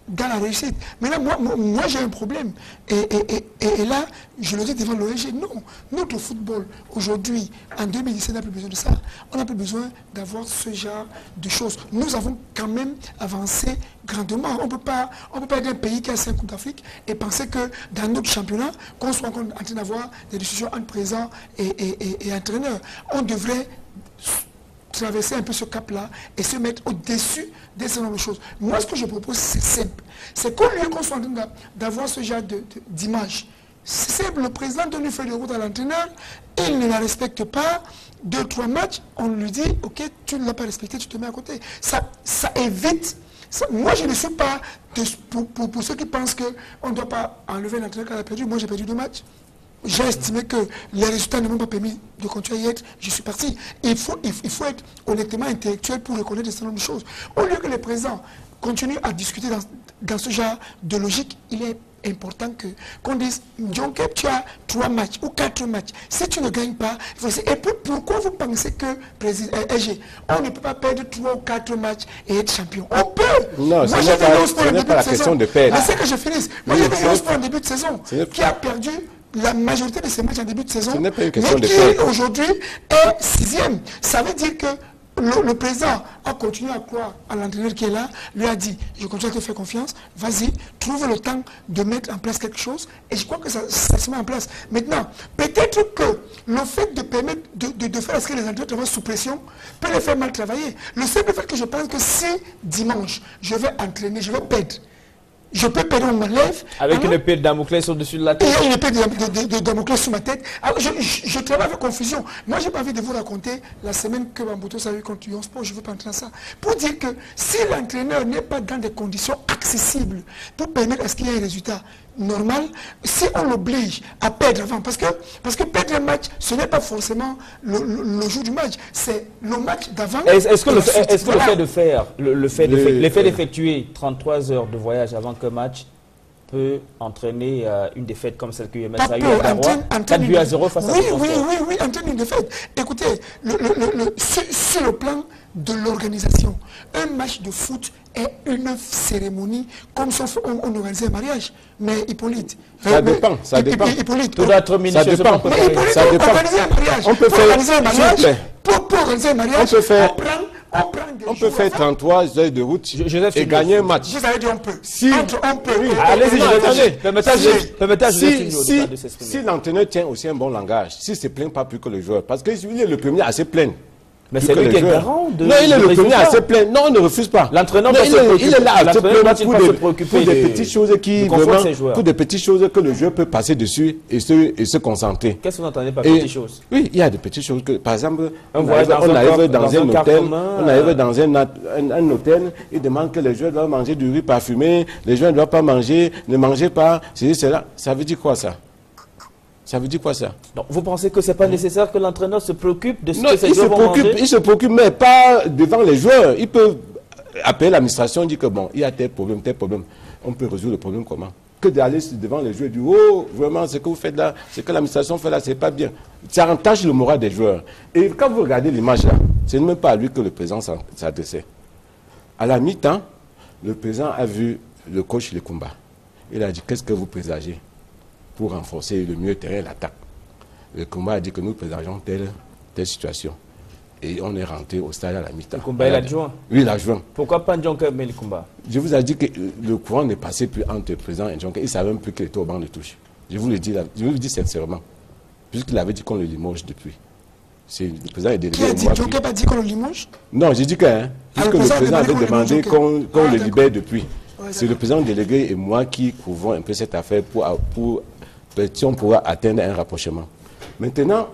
Speaker 2: dans la réussite. Maintenant, moi j'ai un problème. Et là, je le dis devant l'ONG, non. Notre football, aujourd'hui, en 2017, on n'a plus besoin de ça. On n'a plus besoin d'avoir ce genre de choses. Nous avons quand même avancé grandement. On ne peut pas être un pays qui a 5 Coupes d'Afrique et penser que dans notre championnat, qu'on soit encore en train d'avoir des discussions entre présents et entraîneurs. On devrait traverser un peu ce cap-là et se mettre au-dessus de ce genre de choses. Moi, ce que je propose, c'est simple. C'est qu'au lieu qu'on soit en train d'avoir ce genre d'image, c'est simple. Le président donne une feuille de route à l'entraîneur, il ne la respecte pas. 2-3 matchs, on lui dit, ok, tu ne l'as pas respecté, tu te mets à côté. Ça évite. Moi, je ne suis pas, pour ceux qui pensent qu'on ne doit pas enlever l'entraîneur qui a perdu. Moi, j'ai perdu 2 matchs. J'ai estimé que les résultats ne m'ont pas permis de continuer à y être. Je suis parti. Il faut être honnêtement intellectuel pour reconnaître un certain nombre de choses. Au lieu que les présidents continuent à discuter dans ce genre de logique, il est important qu'on dise, Njonke, tu as 3 matchs ou 4 matchs. Si tu ne gagnes pas, il faut essayer. Et puis, pourquoi vous pensez que, on ne peut pas perdre 3 ou 4 matchs et être champion? On peut.
Speaker 3: Non, ce n'est pas la question de perdre.
Speaker 2: Mais c'est que je finisse. Moi, j'ai vu Rose pour un début de saison qui a perdu la majorité de ces matchs en début de saison,
Speaker 3: mais
Speaker 2: qui aujourd'hui est 6e. Ça veut dire que le président a continué à croire à l'entraîneur qui est là, lui a dit, je continue à te faire confiance, vas-y, trouve le temps de mettre en place quelque chose, et je crois que ça se met en place. Maintenant, peut-être que le fait de permettre de faire inscrire les entraîneurs travaillent sous pression peut les faire mal travailler. Le simple fait que je pense que si dimanche, je vais entraîner, je vais perdre, je peux perdre, on m'enlève.
Speaker 1: Avec une épée de Damoclès au-dessus de la tête.
Speaker 2: Et une épée de Damoclès sur ma tête. Alors, je travaille avec confusion. Moi, je n'ai pas envie de vous raconter la semaine que Bamboutos a eu contre Lyon Sport. Je ne veux pas entrer dans ça. Pour dire que si l'entraîneur n'est pas dans des conditions accessibles pour permettre à ce qu'il y ait un résultat normal, si on l'oblige à perdre avant, parce que perdre un match, ce n'est pas forcément le jour du match, c'est le match d'avant.
Speaker 1: Est-ce que le fait d'effectuer 33 heures de voyage avant qu'un match peut entraîner une défaite comme celle que UMS a eu à Garoua, 4-0 face à
Speaker 2: Oui, entraîne une défaite. Écoutez, sur le plan de l'organisation, un match de foot est une cérémonie comme si on organisait un mariage. Mais Hippolyte...
Speaker 3: Ça dépend.
Speaker 2: Hippolyte,
Speaker 1: tout doit être minutieux.
Speaker 2: Ça dépend. Organiser un mariage.
Speaker 3: On peut
Speaker 2: Pour organiser un mariage,
Speaker 3: on peut faire 33 heures de route et gagner un match.
Speaker 2: Vous avez dit on peut.
Speaker 1: Allez-y,
Speaker 3: si l'entraîneur tient aussi un bon langage, s'il ne se plaint pas plus que le joueur, parce qu'il est le premier à se plaindre.
Speaker 1: Mais c'est lui qui est garant de...
Speaker 3: Non, il est le premier à se plaindre. Non, on ne refuse pas.
Speaker 1: L'entraîneur
Speaker 3: il est là à se plaindre pour des petites choses qui
Speaker 1: vraiment...
Speaker 3: Pour des petites choses que le joueur peut passer dessus et se concentrer.
Speaker 1: Qu'est-ce que vous entendez par petites choses?
Speaker 3: Oui, il y a des petites choses que, par exemple, on
Speaker 1: arrive
Speaker 3: dans un hôtel, il demande que les joueurs doivent manger du riz parfumé, les joueurs ne doivent pas manger, ne mangez pas, cela. Ça veut dire quoi ça? Ça veut dire quoi ça?
Speaker 1: Donc, vous pensez que ce n'est pas nécessaire que l'entraîneur se préoccupe de ce que ces joueurs vont manger?
Speaker 3: Il se préoccupe, mais pas devant les joueurs. Il peut appeler l'administration et dire que bon, il y a tel problème. On peut résoudre le problème comment? Que d'aller devant les joueurs et dire oh, vraiment, ce que vous faites là, ce que l'administration fait là, c'est pas bien. Ça entache le moral des joueurs. Et quand vous regardez l'image là, c'est même pas à lui que le président s'adressait. À la mi-temps, le président a vu le coach Lekumba. Il a dit qu'est-ce que vous présagez pour renforcer le mieux terrain l'attaque. Le combat a dit que nous présageons telle situation. Et on est rentré au stade à la mi-temps.
Speaker 1: Le combat est l'adjoint?
Speaker 3: Oui, l'adjoint.
Speaker 1: Pourquoi pas Ndjonke mais le combat?
Speaker 3: Je vous ai dit que le courant n'est passé plus entre le président et Ndjonke. Il ne savait même plus qu'il était au banc de touche. Je vous le dis sincèrement. Puisqu'il avait dit qu'on le limoge depuis. Le président est délégué.
Speaker 2: Qui a dit Ndjonke n'a pas dit qu'on le limoge?
Speaker 3: Non, j'ai dit que puisque le président avait demandé qu'on le libère depuis. C'est le président délégué et moi qui couvrons un peu cette affaire pour pouvoir atteindre un rapprochement. Maintenant,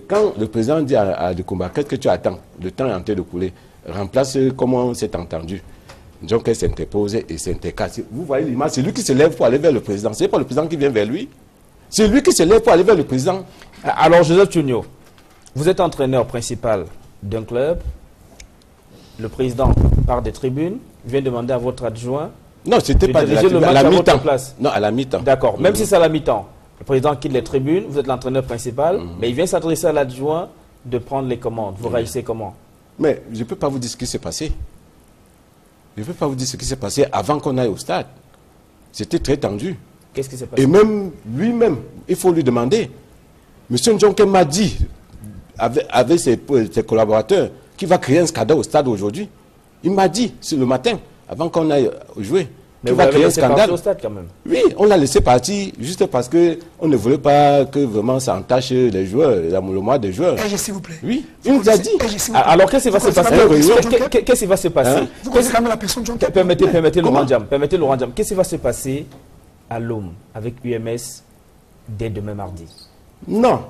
Speaker 3: quand le président dit à Lekumba, qu'est-ce que tu attends? Le temps est en train de couler. Remplace comment on s'est entendu. Donc, elle s'interpose et s'intercasse. Vous voyez l'image, c'est lui qui se lève pour aller vers le président. Ce n'est pas le président qui vient vers lui. C'est lui qui se lève pour aller vers le président.
Speaker 1: Alors, Joseph Tuño, vous êtes entraîneur principal d'un club. Le président part des tribunes, vient demander à votre adjoint.
Speaker 3: Non, c'était pas de la tribune, à la mi-temps. Non, à la mi-temps.
Speaker 1: D'accord, même si c'est à la mi-temps. Le président quitte les tribunes, vous êtes l'entraîneur principal, mais il vient s'adresser à l'adjoint de prendre les commandes. Vous réagissez comment?
Speaker 3: Mais je ne peux pas vous dire ce qui s'est passé. Je ne peux pas vous dire ce qui s'est passé avant qu'on aille au stade. C'était très tendu.
Speaker 1: Qu'est-ce qui s'est passé?
Speaker 3: Et même lui-même, il faut lui demander. Monsieur Ndjonke m'a dit, avec ses collaborateurs, qu'il va créer un scandale au stade aujourd'hui. Il m'a dit, c'est le matin, avant qu'on aille jouer.
Speaker 1: Mais vous l'avez laissé partir au stade quand même?
Speaker 3: Oui, on l'a laissé partir juste parce qu'on ne voulait pas que vraiment ça entache les joueurs, le mois des joueurs.
Speaker 2: S'il vous plaît.
Speaker 3: Oui, il nous a dit.
Speaker 1: Alors qu'est-ce qui va se passer? Qu'est-ce qui va se passer?
Speaker 2: Vous connaissez quand même la personne Ndjonke?
Speaker 1: Permettez Laurent Diam. Qu'est-ce qui va se passer à l'OM avec UMS dès demain mardi?
Speaker 3: Non.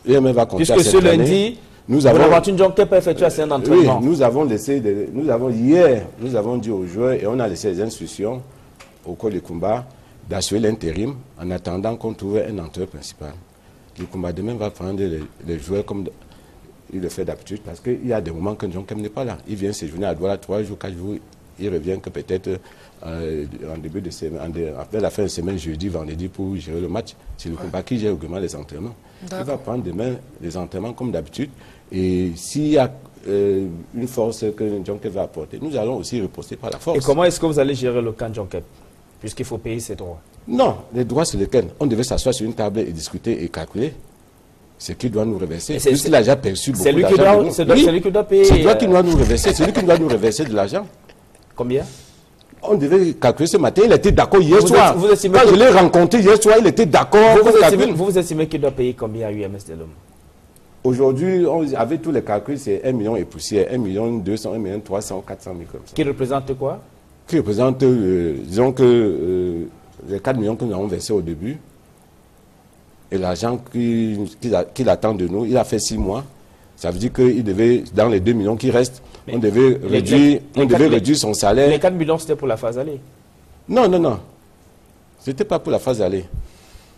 Speaker 3: UMS va compter
Speaker 1: puisque ce lundi, Bonaventure Ndjonke peut effectuer un entraînement.
Speaker 3: Oui, nous avons dit aux joueurs et on a laissé les instructions au coach Lekumba d'assurer l'intérim en attendant qu'on trouve un entraîneur principal. Lekumba demain va prendre les joueurs comme il le fait d'habitude parce qu'il y a des moments que Ndjonke n'est pas là. Il vient séjourner à Douala 3 jours, 4 jours, il revient que peut-être en début de semaine, après la fin de semaine, jeudi, vendredi pour gérer le match. C'est Lekumba qui gère également les entraînements. Il va prendre demain les entraînements comme d'habitude. Et s'il y a une force que Ndjonke va apporter, nous allons aussi riposter par la force.
Speaker 1: Et comment est-ce que vous allez gérer le camp Ndjonke? Puisqu'il faut payer ses droits.
Speaker 3: Non, les droits c'est lesquels? On devait s'asseoir sur une table et discuter et calculer ce qu'il doit nous reverser. Puisqu'il a déjà perçu beaucoup d'argent.
Speaker 1: C'est lui qui doit payer.
Speaker 3: C'est lui qui doit nous reverser. C'est lui qui doit nous reverser de l'argent.
Speaker 1: Combien?
Speaker 3: On devait calculer ce matin. Il était d'accord hier soir. Quand je l'ai rencontré hier soir, il était d'accord.
Speaker 1: Vous estimez qu'il doit payer combien à UMS de l'homme?
Speaker 3: Aujourd'hui, avec tous les calculs, c'est 1 million et poussière. 1 million 200, 1 million 300, 400 000 comme ça.
Speaker 1: Qui représente quoi?
Speaker 3: Qui représente, disons que les 4 millions que nous avons versés au début et l'argent qu'il attend de nous, il a fait 6 mois. Ça veut dire qu'il devait, dans les 2 millions qui restent, on devait réduire son salaire.
Speaker 1: Les 4 millions, c'était pour la phase aller?
Speaker 3: Non, non, non. Ce n'était pas pour la phase aller.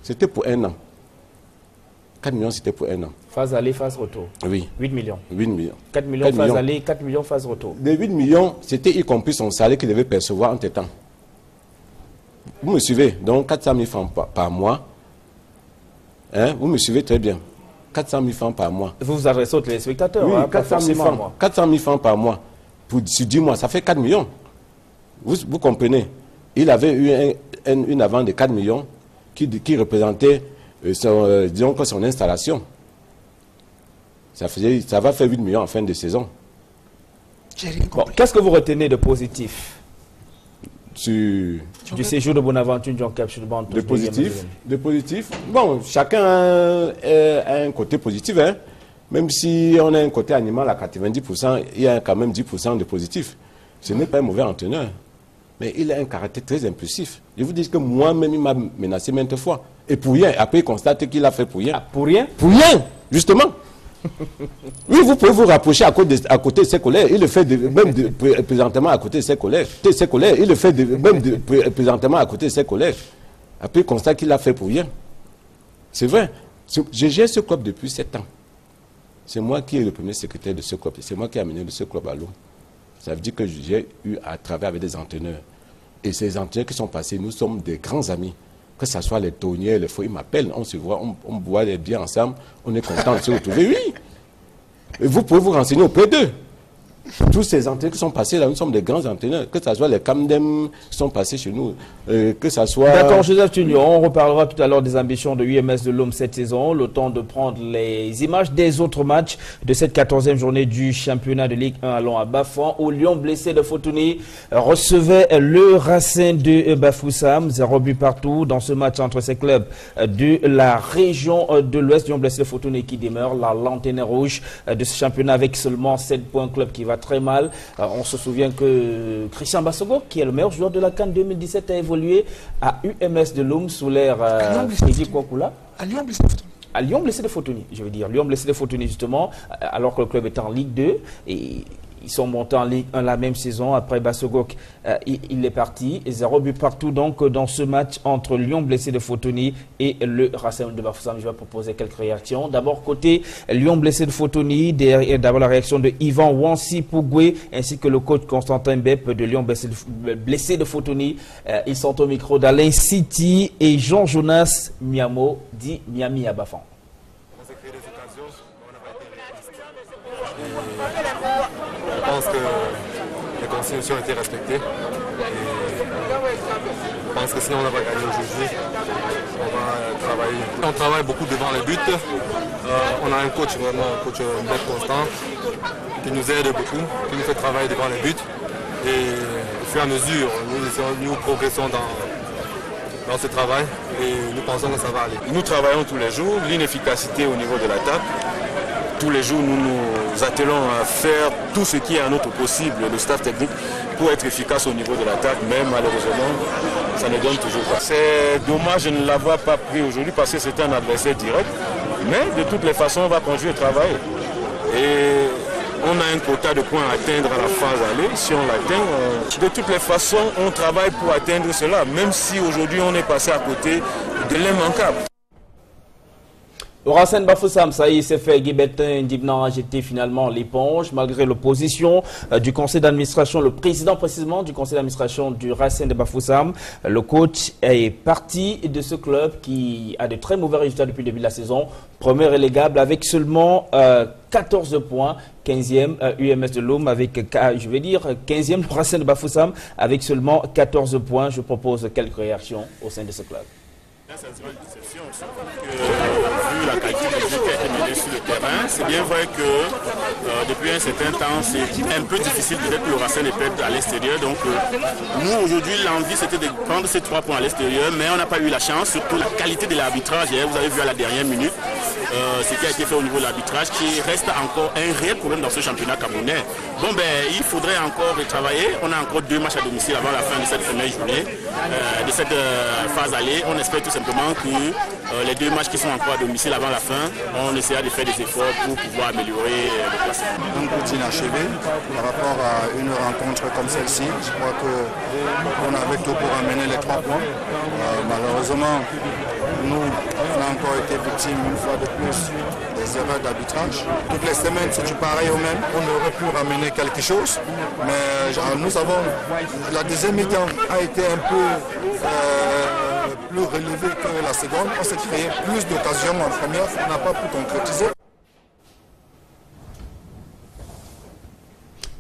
Speaker 3: C'était pour 1 an. 4 millions, c'était pour 1 an.
Speaker 1: Phase aller, phase retour?
Speaker 3: Oui.
Speaker 1: 8 millions?
Speaker 3: 8 millions.
Speaker 1: 4 millions phase aller, 4 millions phase retour?
Speaker 3: Les 8 millions, c'était y compris son salaire qu'il devait percevoir entre temps. Vous me suivez? Donc 400 000 francs par mois. Hein? Vous me suivez très bien. 400 000 francs par mois.
Speaker 1: Vous vous adressez aux téléspectateurs?
Speaker 3: Oui,
Speaker 1: hein,
Speaker 3: 400 000 francs. 400 000 francs par mois. Sur 10 mois, ça fait 4 millions. Vous comprenez? Il avait eu une avance de 4 millions qui représentait disons que son installation. Ça va faire 8 millions en fin de saison.
Speaker 1: Bon, qu'est-ce que vous retenez de positif
Speaker 3: du
Speaker 1: séjour de Bonaventure Ndjonke sur le banc de
Speaker 3: positif? Bon, chacun a un côté positif. Hein. Même si on a un côté animal à 90%, il y a quand même 10% de positif. Ce n'est pas un mauvais entraîneur, mais il a un caractère très impulsif. Je vous dis que moi-même, il m'a menacé maintes fois. Et pour rien, après il constate qu'il a fait pour rien.
Speaker 1: Ah, pour rien?
Speaker 3: Pour rien, justement. Oui, vous pouvez vous rapprocher à côté de ses collègues. Il le fait présentement à côté de ses collègues. Il le fait présentement à côté de ses collègues. Après, il constate qu'il a fait pour rien. C'est vrai. Je gère ce club depuis 7 ans. C'est moi qui est le premier secrétaire de ce club. C'est moi qui ai amené ce club à l'eau. Ça veut dire que j'ai eu à travailler avec des entraîneurs. Et ces entraîneurs qui sont passés, nous sommes des grands amis. Que ce soit les Tonniers, les Faux, ils m'appellent, on se voit, on boit les biens ensemble, on est content de se retrouver. Oui. Et vous pouvez vous renseigner auprès d'eux. Tous ces entraîneurs qui sont passés là, nous sommes des grands entraîneurs. Que ce soit les Camdem qui sont passés chez nous, que ce soit...
Speaker 1: D'accord, Joseph Tunyoro, on reparlera tout à l'heure des ambitions de UMS de l'Homme cette saison. Le temps de prendre les images des autres matchs de cette 14e journée du championnat de Ligue 1. Allons à Bafouan, où Lyon blessé de Fotouni recevait le Racing de Bafoussam. 0 but partout dans ce match entre ces clubs de la région de l'Ouest. Lyon blessé de Fotouni qui demeure la lanterne rouge de ce championnat avec seulement 7 points, club qui va très mal. On se souvient que Christian Bassogo, qui est le meilleur joueur de la CAN 2017, a évolué à UMS de l'Oum sous l'ère Freddy Kwakula.
Speaker 2: À Lyon blessé de Fotouni.
Speaker 1: À Lyon blessé de Fotouni, je veux dire. Lyon blessé de Fotouni, justement, alors que le club est en Ligue 2. Et ils sont montés en Ligue 1 la même saison. Après Bassogok, il est parti. 0 but partout donc dans ce match entre Lyon blessé de Fotouni et le Racing de Bafoussam. Je vais proposer quelques réactions. D'abord côté Lyon blessé de Fotouni, d'abord la réaction de Yvan Wansi Pougoué ainsi que le coach Constantin Bep de Lyon blessé de Fotouni. Ils sont au micro d'Alain City et Jean-Jonas Miamo dit Miami à Bafan.
Speaker 14: Je pense que les consignes ont été respectées. Et je pense que sinon on va gagner aujourd'hui. On va travailler. On travaille beaucoup devant les buts. On a un coach vraiment, un coach Bep constant, qui nous aide beaucoup, qui nous fait travailler devant les buts. Et au fur et à mesure, nous progressons dans ce travail et nous pensons que ça va aller.
Speaker 15: Nous travaillons tous les jours, l'inefficacité au niveau de l'attaque. Tous les jours, nous nous attelons à faire tout ce qui est à notre possible, le staff technique, pour être efficace au niveau de l'attaque, mais malheureusement, ça ne donne toujours pas. C'est dommage de ne l'avoir pas pris aujourd'hui parce que c'était un adversaire direct, mais de toutes les façons, on va continuer de travailler. Et on a un quota de points à atteindre à la phase aller. Si on l'atteint, de toutes les façons, on travaille pour atteindre cela, même si aujourd'hui on est passé à côté de l'immanquable.
Speaker 1: Au Racing Bafoussam, ça y est, c'est fait. Guy Bertin Ndibnan a jeté finalement l'éponge malgré l'opposition du conseil d'administration, le président précisément du conseil d'administration du Racing de Bafoussam. Le coach est parti de ce club qui a de très mauvais résultats depuis le début de la saison. Premier relégable avec seulement 14 points. 15e UMS de l'Homme avec, je vais dire, 15e le Racing de Bafoussam avec seulement 14 points. Je propose quelques réactions au sein de ce club.
Speaker 4: Vu la qualité du jeu qui a été mené sur le terrain, c'est bien vrai que depuis un certain temps, c'est un peu difficile peut-être pour le Racing de perdre à l'extérieur. Donc nous aujourd'hui, l'envie c'était de prendre ces 3 points à l'extérieur, mais on n'a pas eu la chance, surtout la qualité de l'arbitrage. Vous avez vu à la dernière minute ce qui a été fait au niveau de l'arbitrage, qui reste encore un réel problème dans ce championnat camerounais. Bon ben, il faudrait encore travailler. On a encore 2 matchs à domicile avant la fin de cette première journée, de cette phase aller. On espère tout simplement que les 2 matchs qui sont encore à domicile avant la fin, on essaiera de faire des efforts pour pouvoir améliorer le classement.
Speaker 16: Un coup inachevé par rapport à une rencontre comme celle-ci. Je crois qu'on avait tout pour amener les 3 points. Malheureusement, nous, on a encore été victimes une fois de plus des erreurs d'arbitrage. Toutes les semaines, c'est du pareil au même. On aurait pu ramener quelque chose, mais nous avons, la deuxième mi-temps a été un peu plus relevée que la seconde. On s'est créé plus d'occasions en première, on n'a pas pu concrétiser.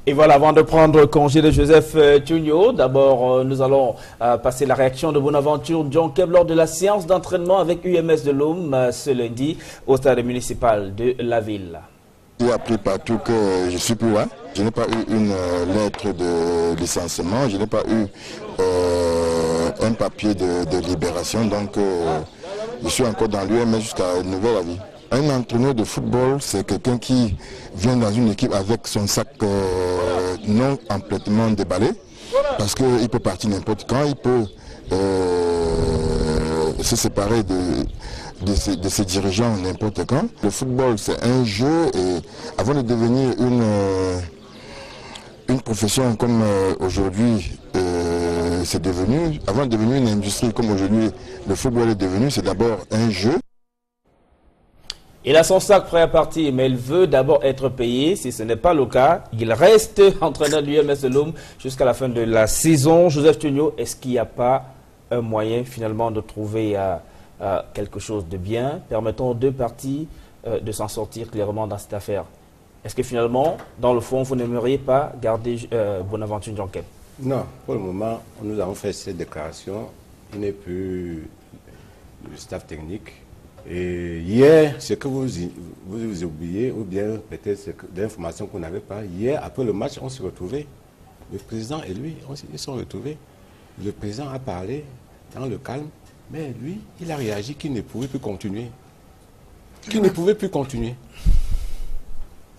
Speaker 1: Et voilà, avant de prendre congé de Joseph Tunyoro, d'abord nous allons passer la réaction de Bonaventure John Keb lors de la séance d'entraînement avec UMS de l'Homme ce lundi au stade municipal de la ville.
Speaker 16: J'ai appris partout que je suis plus loin. Je n'ai pas eu une lettre de licenciement, je n'ai pas eu un papier de libération, donc je suis encore dans l'UMS jusqu'à nouvel avis.
Speaker 13: Un entraîneur de football, c'est quelqu'un qui vient dans une équipe avec son sac non complètement déballé, parce qu'il peut partir n'importe quand, il peut se séparer de ses dirigeants n'importe quand. Le football, c'est un jeu, et avant de devenir une profession comme aujourd'hui c'est devenu, avant de devenir une industrie comme aujourd'hui le football est devenu, c'est d'abord un jeu.
Speaker 1: Il a son sac prêt à partir, mais il veut d'abord être payé. Si ce n'est pas le cas, il reste entraîneur du UMS de Loum jusqu'à la fin de la saison. Joseph Tuigno, est-ce qu'il n'y a pas un moyen finalement de trouver quelque chose de bien, permettant aux deux parties de s'en sortir clairement dans cette affaire? Est-ce que finalement, dans le fond, vous n'aimeriez pas garder Bonaventure Ndiankep?
Speaker 3: Non, pour le moment, nous avons fait cette déclaration. Il n'est plus le staff technique. Et hier, ce que vous oubliez, ou bien peut-être l'information qu'on n'avait pas, hier, après le match, on s'est retrouvés. Le président et lui, ils se sont retrouvés. Le président a parlé dans le calme, mais lui, il a réagi qu'il ne pouvait plus continuer. Qu'il ne pouvait plus continuer.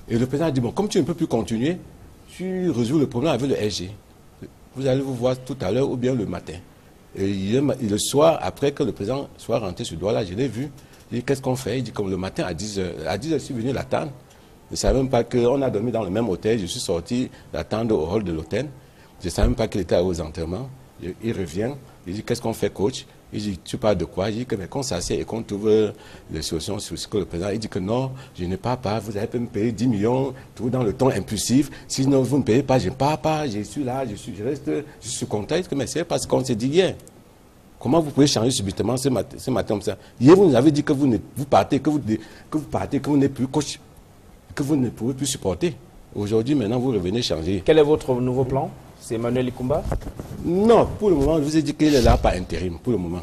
Speaker 3: Et le président a dit, bon, comme tu ne peux plus continuer, tu résous le problème avec le SG. Vous allez vous voir tout à l'heure ou bien le matin. Et le soir, après que le président soit rentré sur Douala, je l'ai vu. Il dit, qu'est-ce qu'on fait? Il dit, comme le matin à 10h. À 10h, je suis venu l'attendre. Je ne savais même pas qu'on a dormi dans le même hôtel. Je suis sorti l'attendre au hall de l'hôtel. Je ne savais même pas qu'il était aux enterrements. Il revient. Il dit, qu'est-ce qu'on fait, coach? Il dit, tu parles de quoi? Il dit que mais qu'on s'assied et qu'on trouve les solutions sur ce que le président. Il dit que non, je ne pars pas. Vous allez me payer 10 millions, tout dans le ton impulsif. Sinon, vous ne payez pas, je ne pars pas. Je suis là, je suis content. Il dit que mais c'est parce qu'on s'est dit hier. Comment vous pouvez changer subitement ce matin comme ça? Hier, vous nous avez dit que vous partez, que vous n'êtes plus coach, que vous ne pouvez plus supporter. Aujourd'hui, maintenant, vous revenez changer.
Speaker 1: Quel est votre nouveau plan? C'est Emmanuel Ikumba?
Speaker 3: Non, pour le moment, je vous ai dit qu'il est là par intérim, pour le moment.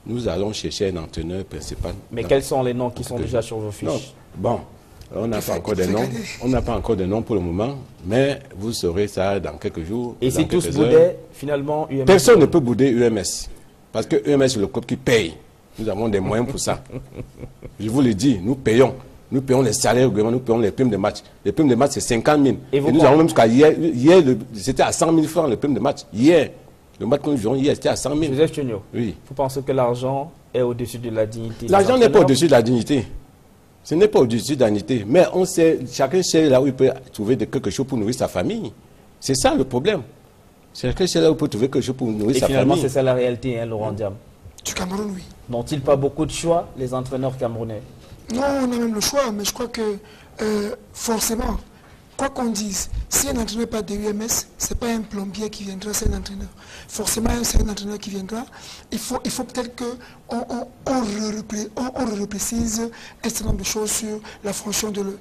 Speaker 3: Nous allons chercher un entraîneur principal.
Speaker 1: Mais quels sont les noms qui sont déjà sur vos fiches?
Speaker 3: Non. Bon, on n'a pas encore de noms. On n'a pas encore de noms pour le moment, mais vous saurez ça dans quelques jours.
Speaker 1: Et si tous boudaient, finalement, UMS?
Speaker 3: Personne ne peut bouder UMS. Parce que UMS, c'est le club qui paye. Nous avons des moyens pour ça. Je vous le dis, nous payons. Nous payons les salaires, nous payons les primes de match. Les primes de match, c'est 50 000. Et nous avons même jusqu'à hier, c'était à 100 000 francs les primes de match. Hier, le match que nous jouons hier, c'était à 100 000.
Speaker 1: Joseph Tuigno,
Speaker 3: oui.
Speaker 1: Vous pensez que l'argent est au-dessus de la dignité?
Speaker 3: L'argent n'est pas au-dessus de la dignité. Ce n'est pas au-dessus de la dignité. Mais on sait, chacun sait là où il peut trouver quelque chose pour nourrir sa famille. C'est ça le problème. Chacun sait là où il peut trouver quelque chose pour nourrir sa famille.
Speaker 1: Et finalement, c'est ça la réalité, hein, Laurent Diam.
Speaker 2: Du Cameroun, oui.
Speaker 1: N'ont-ils pas beaucoup de choix, les entraîneurs camerounais?
Speaker 2: Non, on a même le choix, mais je crois que forcément, quoi qu'on dise, si un entraîneur n'est pas de UMS, ce n'est pas un plombier qui viendra, c'est un entraîneur. Forcément, c'est un entraîneur qui viendra. Il faut peut-être qu'on reprécise un certain nombre de choses sur la fonction de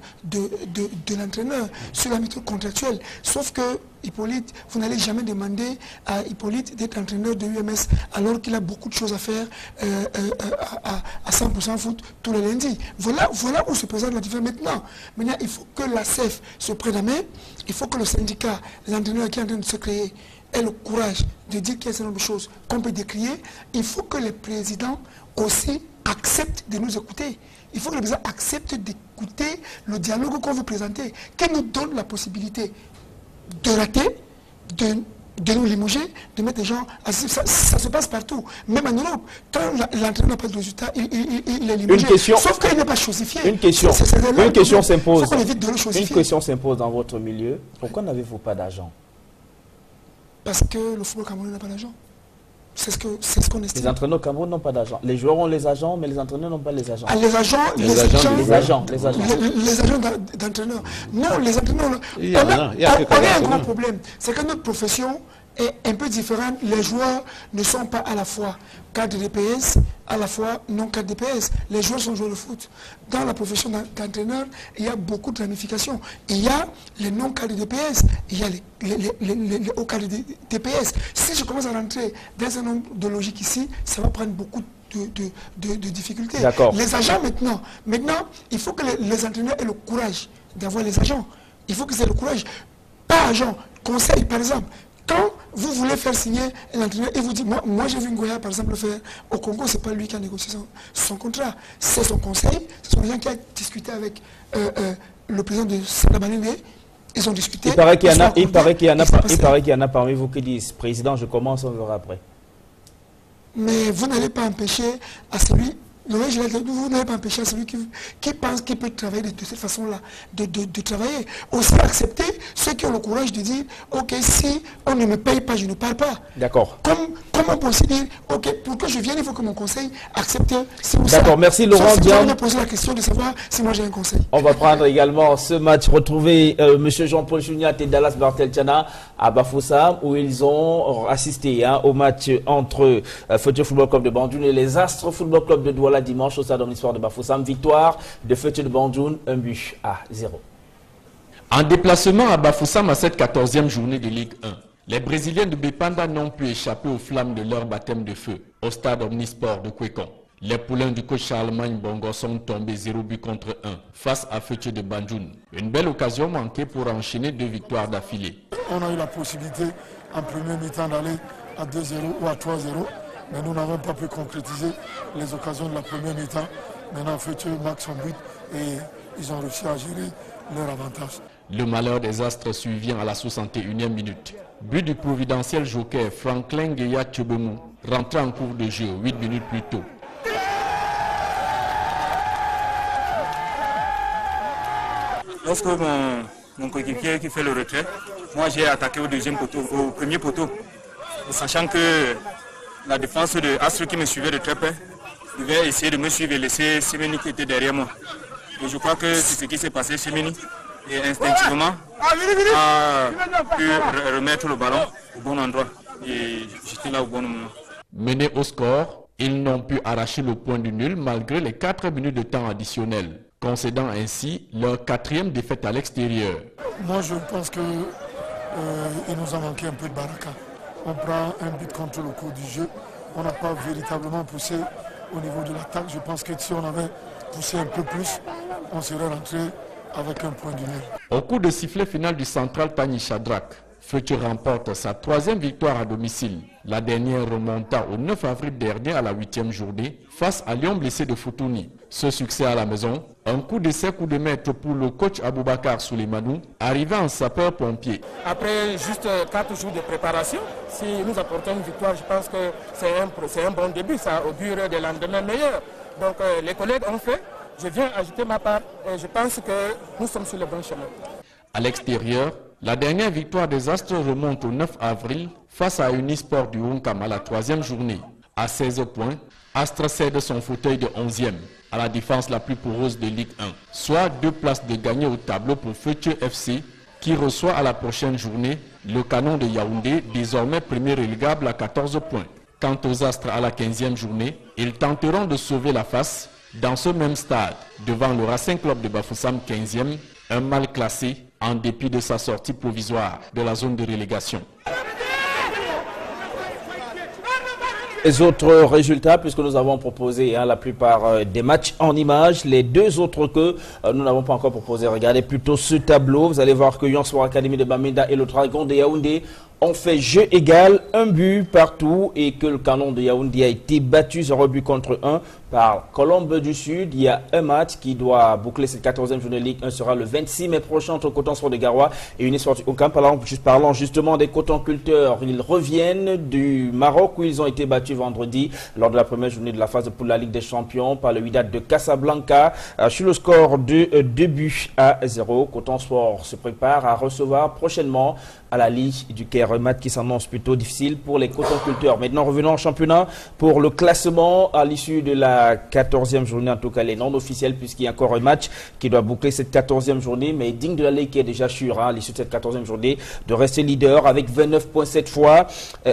Speaker 2: l'entraîneur, sur la méthode contractuelle. Sauf que Hippolyte, vous n'allez jamais demander à Hippolyte d'être entraîneur de UMS alors qu'il a beaucoup de choses à faire à 100% foot tous les lundis. Voilà où se présente la différence maintenant. Maintenant, il faut que la CEF se prenne la main, il faut que le syndicat, l'entraîneur qui est en train de se créer, ait le courage de dire qu'il y a un certain nombre de choses qu'on peut décrier. Il faut que les présidents aussi acceptent de nous écouter. Il faut que les présidents acceptent d'écouter le dialogue qu'on veut présenter, qui nous donne la possibilité de rater, de nous limoger, de mettre des gens... Ça se passe partout. Même en Europe, quand l'entraîneur n'a pas de résultat, il est limogé. Sauf qu'il n'est pas chosifié.
Speaker 1: Une question s'impose. Une question s'impose dans votre milieu. Pourquoi n'avez-vous pas d'argent?
Speaker 2: Parce que le football camerounais n'a pas d'argent. C'est ce qu'on estime.
Speaker 1: Les entraîneurs au Cameroun n'ont pas d'argent. Les joueurs ont les agents, mais les entraîneurs n'ont pas les agents.
Speaker 2: Ah, les agents d'entraîneurs. Non, les entraîneurs... On a un grand problème. C'est que notre profession est un peu différente. Les joueurs ne sont pas à la fois cadres de DPS, à la fois non cadres de DPS. Les joueurs sont joueurs de foot. Dans la profession d'entraîneur, il y a beaucoup de ramifications. Il y a les non cadres de DPS, il y a les hauts cadres de DPS. Si je commence à rentrer dans un nombre de logiques ici, ça va prendre beaucoup de difficultés. Les agents maintenant, il faut que les entraîneurs aient le courage d'avoir les agents. Il faut qu'ils aient le courage. Pas agent, conseil par exemple. Quand vous voulez faire signer un entraîneur et vous dites, moi j'ai vu Ngoya par exemple faire au Congo, c'est pas lui qui a négocié son contrat, c'est son conseil, ce sont les gens qui ont discuté avec le président de Sadabanenge. Ils ont discuté.
Speaker 1: Il paraît qu'il y en a parmi vous qui disent, président, je commence, on verra après. Mais
Speaker 2: vous n'allez pas empêcher à celui, vous n'allez pas empêcher à celui qui pense qu'il peut travailler de cette façon-là, de travailler. Aussi accepter ceux qui ont le courage de dire, ok, si on ne me paye pas, je ne pars pas.
Speaker 1: D'accord.
Speaker 2: Comme on peut aussi dire, ok, pour que je vienne, il faut que mon conseil accepte.
Speaker 1: D'accord, merci Laurent Diam.
Speaker 2: On a posé la question de savoir si moi j'ai un conseil.
Speaker 1: On va prendre également ce match, retrouver M. Jean-Paul Chouniat et Dallas Bartel-Tiana à Bafoussam, où ils ont assisté au match entre Futur Football Club de Bandjoun et les Astres Football Club de Douala dimanche au stade omnisport de Bafoussam. Victoire de Futur de Bandjoun, 1-0.
Speaker 17: En déplacement à Bafoussam à cette 14e journée de Ligue 1, les Brésiliens de Bepanda n'ont pu échapper aux flammes de leur baptême de feu au stade omnisport de Kwekon. Les poulains du coach Charlemagne Bongo sont tombés 0 but contre 1 face à Futur de Bandjoun. Une belle occasion manquée pour enchaîner 2 victoires d'affilée.
Speaker 18: On a eu la possibilité en premier mi-temps d'aller à 2-0 ou à 3-0, mais nous n'avons pas pu concrétiser les occasions de la première mi-temps. Maintenant, Futur marque son but et ils ont réussi à gérer leur avantage.
Speaker 17: Le malheur des Astres survient à la 61e minute. But du providentiel joker Franklin Gueya Tchobemou, rentré en cours de jeu 8 minutes plus tôt.
Speaker 15: Lorsque mon coéquipier qui fait le retrait, moi j'ai attaqué au deuxième poteau, au premier poteau, sachant que la défense de Astre qui me suivait de très près devait essayer de me suivre et laisser Semeni qui était derrière moi. Et je crois que c'est ce qui s'est passé. Semeni et instinctivement a pu remettre le ballon au bon endroit et j'étais là au bon moment.
Speaker 17: Menés au score, ils n'ont pu arracher le point du nul malgré les 4 minutes de temps additionnel, concédant ainsi leur 4e défaite à l'extérieur.
Speaker 18: Moi je pense qu'il nous a manqué un peu de baraka. On prend un but contre le cours du jeu, on n'a pas véritablement poussé au niveau de l'attaque. Je pense que si on avait poussé un peu plus, on serait rentré avec un point du nul.
Speaker 17: Au coup de sifflet final du central Tani Chadrak, Futur remporte sa 3e victoire à domicile. La dernière remonta au 9 avril dernier à la 8e journée face à Lyon blessé de Foutouni. Ce succès à la maison, un coup d'essai, coup de maître pour le coach Aboubakar Souleimanou, arrivé en sapeur-pompier.
Speaker 19: Après juste 4 jours de préparation, si nous apportons une victoire, je pense que c'est un bon début, ça augure des lendemains meilleurs. Donc les collègues ont fait, je viens ajouter ma part et je pense que nous sommes sur le bon chemin.
Speaker 17: À l'extérieur, la dernière victoire des Astres remonte au 9 avril face à Unisport du Honkam à la 3e journée. À 16 points, Astres cède son fauteuil de 11e à la défense la plus poreuse de Ligue 1, soit 2 places de gagner au tableau pour Futur FC qui reçoit à la prochaine journée le Canon de Yaoundé, désormais premier relégable à 14 points. Quant aux Astres à la 15e journée, ils tenteront de sauver la face dans ce même stade devant le Racing Club de Bafoussam 15e, un mal classé en dépit de sa sortie provisoire de la zone de relégation.
Speaker 1: Les autres résultats, puisque nous avons proposé la plupart des matchs en images, les 2 autres que nous n'avons pas encore proposé. Regardez plutôt ce tableau. Vous allez voir que Young Sport Academy de Bamenda et le Dragon de Yaoundé ont fait jeu égal, 1 but partout, et que le Canon de Yaoundé a été battu 0 but contre 1 par Colombe du Sud. Il y a un match qui doit boucler cette 14e journée de Ligue 1, sera le 26 mai prochain entre Coton Sport de Garoua et Unisport du Honkam. Parlant justement des cotonculteurs, ils reviennent du Maroc où ils ont été battus vendredi lors de la première journée de la phase de poule de la Ligue des Champions par le Wydad de Casablanca sur le score de 2 buts à 0. Coton Sport se prépare à recevoir prochainement à la Ligue du Caire, un match qui s'annonce plutôt difficile pour les cotonculteurs. Maintenant, revenons au championnat pour le classement à l'issue de la 14e journée, en tout cas les non officiels, puisqu'il y a encore un match qui doit boucler cette 14e journée, mais digne de la Ligue qui est déjà sûr à l'issue de cette 14e journée de rester leader avec 29 points cette fois,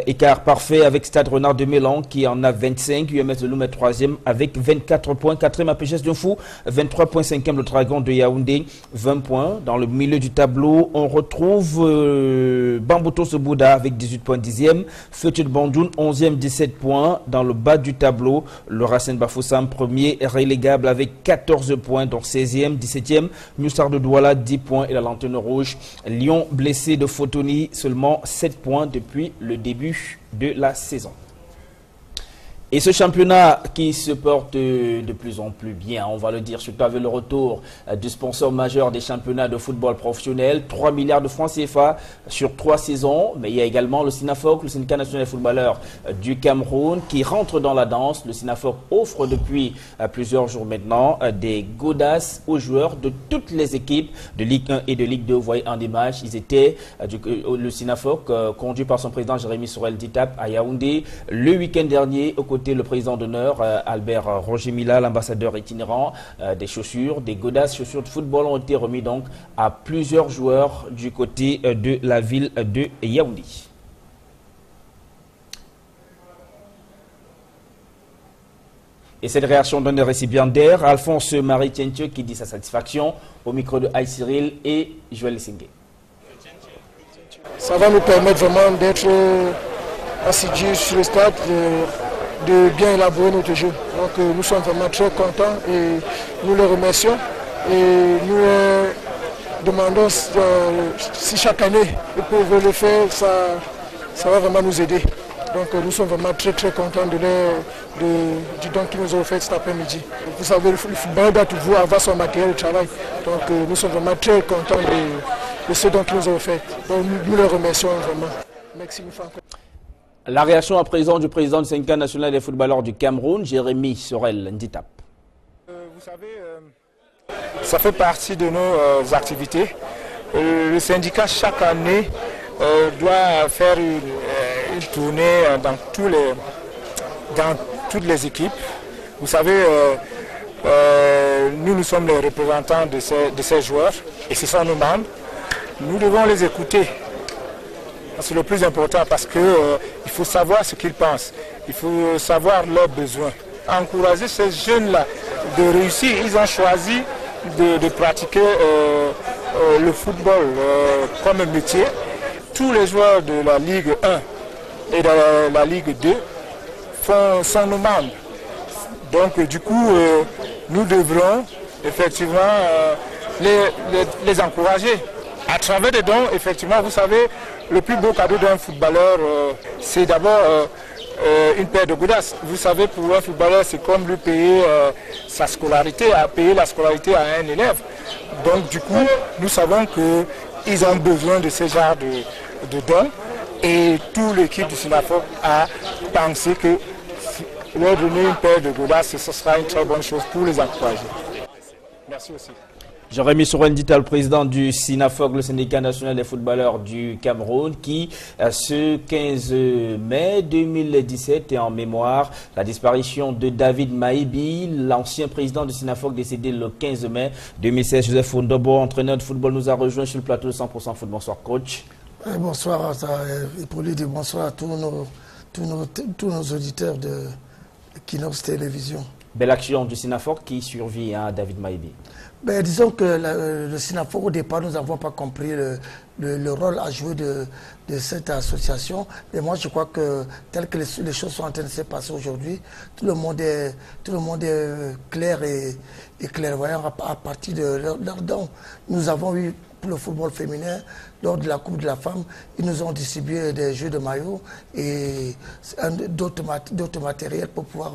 Speaker 1: écart parfait avec Stade Renard de Mélan qui en a 25, UMS de Loum est 3e avec 24 points, 4e APGS de Fou, 23 points, 5e le Dragon de Yaoundé, 20 points. Dans le milieu du tableau, on retrouve Bamboutos de Bouddha avec 18 points 10e. Feutud Bandoun 11e 17 points. Dans le bas du tableau, le Racine Bafoussam premier relégable avec 14 points, donc 16e, 17e. New Star de Douala 10 points et la Lanterne Rouge. Lyon blessé de Fotoni seulement 7 points depuis le début de la saison. Et ce championnat qui se porte de plus en plus bien, on va le dire, surtout avec le retour du sponsor majeur des championnats de football professionnel, 3 milliards de francs CFA sur 3 saisons. Mais il y a également le SINAFOC, le syndicat national des footballeurs du Cameroun, qui rentre dans la danse. Le SINAFOC offre depuis plusieurs jours maintenant des godasses aux joueurs de toutes les équipes de Ligue 1 et de Ligue 2. Vous voyez en image, ils étaient, le SINAFOC, conduit par son président Jérémy Sorel Ditap à Yaoundé le week-end dernier, au côté le président d'honneur Albert Roger Mila, l'ambassadeur itinérant. Des chaussures, des godasses, chaussures de football ont été remis donc à plusieurs joueurs du côté de la ville de Yaoundé. Et cette réaction donne des récipiendaires. Alphonse Marie Tientieux qui dit sa satisfaction au micro de Aïe Cyril et Joël Lessingé.
Speaker 18: Ça va nous permettre vraiment d'être assidus sur le stade, de bien élaborer notre jeu. Donc nous sommes vraiment très contents et nous les remercions. Et nous demandons si chaque année ils peuvent le faire, ça va vraiment nous aider. Donc nous sommes vraiment très contents du don qu'ils nous ont fait cet après-midi. Vous savez, le football doit toujours avoir son matériel de travail. Donc nous sommes vraiment très contents de ce don qu'ils nous ont fait. Donc nous les remercions vraiment. Merci une fois encore.
Speaker 1: La réaction à présent du président du syndicat national des footballeurs du Cameroun, Jérémy Sorel Nditap.
Speaker 20: Vous savez, ça fait partie de nos activités. Le syndicat, chaque année, doit faire une tournée dans toutes les équipes. Vous savez, nous sommes les représentants de ces joueurs et ce sont nos membres. Nous devons les écouter. C'est le plus important parce qu'il faut savoir ce qu'ils pensent, il faut savoir leurs besoins. Encourager ces jeunes-là de réussir, ils ont choisi de pratiquer le football comme métier. Tous les joueurs de la Ligue 1 et de la Ligue 2 sont nos membres. Donc du coup, nous devrons effectivement les encourager. À travers des dons, effectivement, vous savez, le plus beau cadeau d'un footballeur, c'est d'abord une paire de godasses. Vous savez, pour un footballeur, c'est comme lui payer sa scolarité, payer la scolarité à un élève. Donc, du coup, nous savons qu'ils ont besoin de ce genre de dons. Et toute l'équipe du SINAFOC a pensé que leur donner une paire de godasses, ce sera une très bonne chose pour les encourager. Merci aussi.
Speaker 1: Jérémy Sorel Nditap, le président du SINAFOC, le syndicat national des footballeurs du Cameroun, qui, ce 15 mai 2017, est en mémoire la disparition de David Maïbi, l'ancien président du SINAFOC décédé le 15 mai 2016. Joseph Fondobo, entraîneur de football, nous a rejoint sur le plateau de 100% Foot. Bonsoir, coach.
Speaker 18: Bonsoir, Hippolyte, et bonsoir à tous nos auditeurs de Equinox Télévision.
Speaker 1: Belle action du SINAFOC qui survit à David Maïbi.
Speaker 18: Ben, disons que le SINAFOC, au départ, nous n'avons pas compris le rôle à jouer de cette association. Mais moi, je crois que tel que les choses sont en train de se passer aujourd'hui, tout le monde est clair et clairvoyant à partir de leurs dons. Nous avons eu, pour le football féminin, lors de la Coupe de la Femme, ils nous ont distribué des jeux de maillot et d'autres matériels pour pouvoir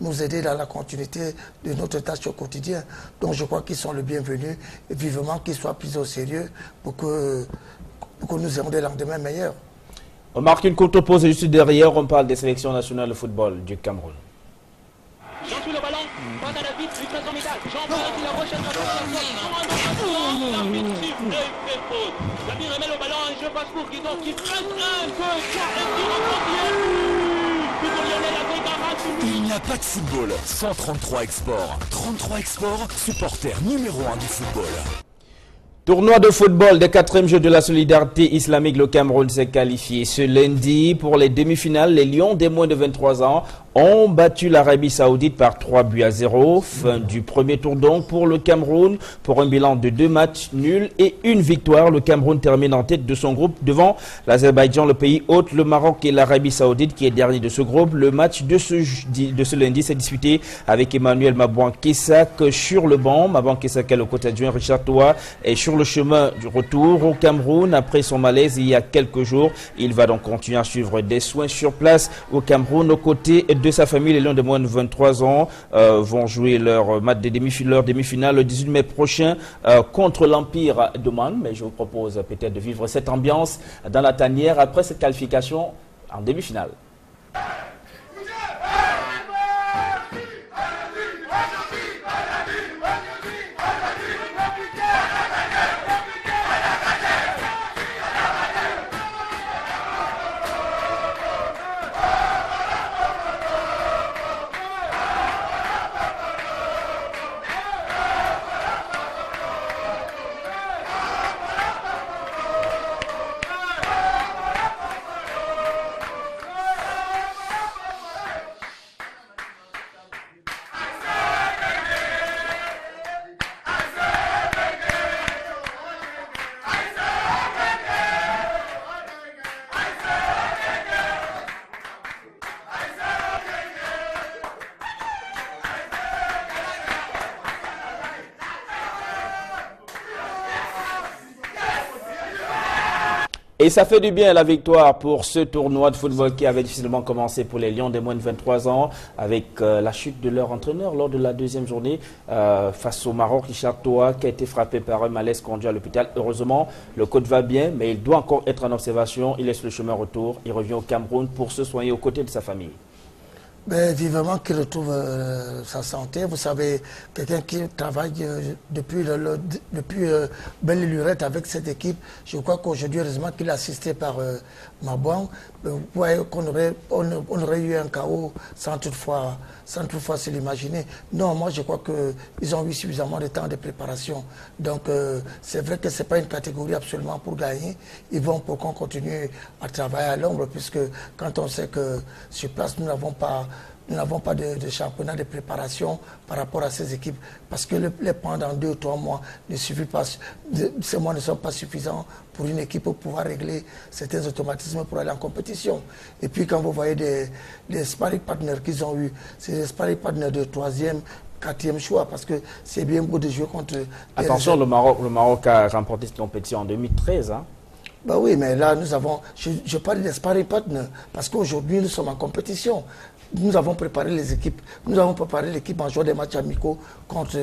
Speaker 18: nous aider dans la continuité de notre tâche au quotidien. Donc je crois qu'ils sont les bienvenus et vivement qu'ils soient pris au sérieux pour que nous ayons des lendemains meilleurs.
Speaker 1: On marque une courte pause et juste derrière, on parle des sélections nationales de football du Cameroun.
Speaker 11: Jean le ballon, passe à la bite, lui passe en métal. Jean qui la recherche Zabir remet le ballon, un jeu passe pour Guidon qui presse un peu,
Speaker 12: Il n'y a pas de football sans 33 Export. 33 Export, supporter numéro 1 du football.
Speaker 1: Tournoi de football des 4e Jeux de la solidarité islamique, le Cameroun s'est qualifié ce lundi pour les demi-finales. Les Lions des moins de 23 ans ont battu l'Arabie Saoudite par 3-0. Fin du premier tour donc pour le Cameroun, pour un bilan de 2 matchs nuls et une victoire. Le Cameroun termine en tête de son groupe devant l'Azerbaïdjan, le pays hôte, le Maroc et l'Arabie Saoudite qui est dernier de ce groupe. Le match de ce lundi s'est disputé avec Emmanuel Mabouan-Kessak sur le banc. Mabouan-Kessak est le coach adjoint. Richard Toa est sur le chemin du retour au Cameroun après son malaise il y a quelques jours. Il va donc continuer à suivre des soins sur place au Cameroun aux côtés de sa famille. Les Lions de moins de 23 ans vont jouer leur match de demi-finale le 18 mai prochain contre l'Empire d'Oman. Mais je vous propose peut-être de vivre cette ambiance dans la tanière après cette qualification en demi-finale. Et ça fait du bien la victoire pour ce tournoi de football qui avait difficilement commencé pour les Lions des moins de 23 ans avec la chute de leur entraîneur lors de la deuxième journée face au Maroc, Richard Toa, qui a été frappé par un malaise conduit à l'hôpital. Heureusement, le coach va bien, mais il doit encore être en observation. Il laisse le chemin retour. Il revient au Cameroun pour se soigner aux côtés de sa famille.
Speaker 2: Ben, vivement qu'il retrouve sa santé. Vous savez, quelqu'un qui travaille depuis belle lurette avec cette équipe, je crois qu'aujourd'hui, heureusement qu'il est assisté par Mabouan. Vous voyez qu'on aurait eu un chaos sans toutefois se l'imaginer. Non, moi je crois qu'ils ont eu suffisamment de temps de préparation. Donc c'est vrai que ce n'est pas une catégorie absolument pour gagner. Ils vont pour qu'on continue à travailler à l'ombre, puisque quand on sait que sur place, nous n'avons pas de championnat de préparation par rapport à ces équipes. Parce que les points dans 2 ou 3 mois ne suffisent pas. Ces mois ne sont pas suffisants pour une équipe pour pouvoir régler certains automatismes pour aller en compétition. Et puis quand vous voyez les sparring partners qu'ils ont eu, c'est des sparring partners de 3e, 4e choix, parce que c'est bien beau de jouer contre...
Speaker 1: Attention, le Maroc a remporté cette compétition en 2013. Hein?
Speaker 2: Bah oui, mais là, nous avons... Je parle des sparring partners, parce qu'aujourd'hui, nous sommes en compétition. Nous avons préparé les équipes. Nous avons préparé l'équipe en jouant des matchs amicaux contre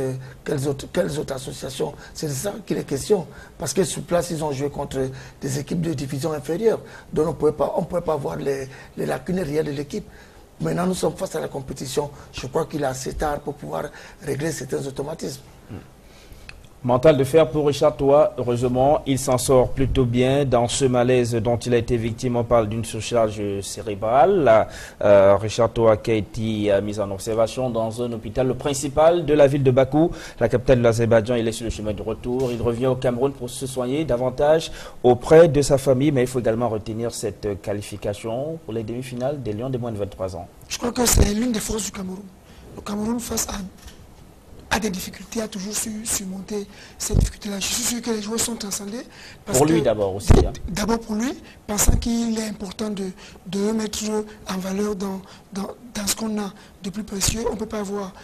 Speaker 2: quelles autres associations. C'est de ça qu'il est question. Parce que sur place, ils ont joué contre des équipes de division inférieure. Donc on ne pouvait pas voir les lacunes réelles de l'équipe. Maintenant, nous sommes face à la compétition. Je crois qu'il est assez tard pour pouvoir régler certains automatismes.
Speaker 1: Mental de fer pour Richard Toa. Heureusement, il s'en sort plutôt bien dans ce malaise dont il a été victime. On parle d'une surcharge cérébrale. Richard Toa qui a été mis en observation dans un hôpital, le principal de la ville de Bakou, la capitale de l'Azerbaïdjan. Il est sur le chemin de retour. Il revient au Cameroun pour se soigner davantage auprès de sa famille. Mais il faut également retenir cette qualification pour les demi-finales des Lions de moins de 23 ans.
Speaker 2: Je crois que c'est l'une des forces du Cameroun. Le Cameroun face a des difficultés, a toujours su surmonter cette difficulté-là. Je suis sûr que les joueurs sont transcendés.
Speaker 1: Pour lui d'abord aussi. Hein.
Speaker 2: D'abord pour lui, pensant qu'il est important de mettre en valeur dans ce qu'on a de plus précieux. On ne peut pas avoir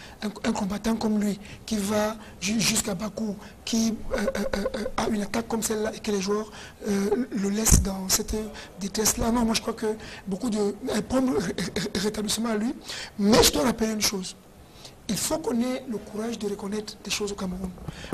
Speaker 2: un combattant comme lui qui va jusqu'à Bakou, qui a une attaque comme celle-là et que les joueurs le laissent dans cette détresse-là. Non, moi je crois que beaucoup de... prendre rétablissement à lui. Mais je dois rappeler une chose. Il faut qu'on ait le courage de reconnaître des choses au Cameroun.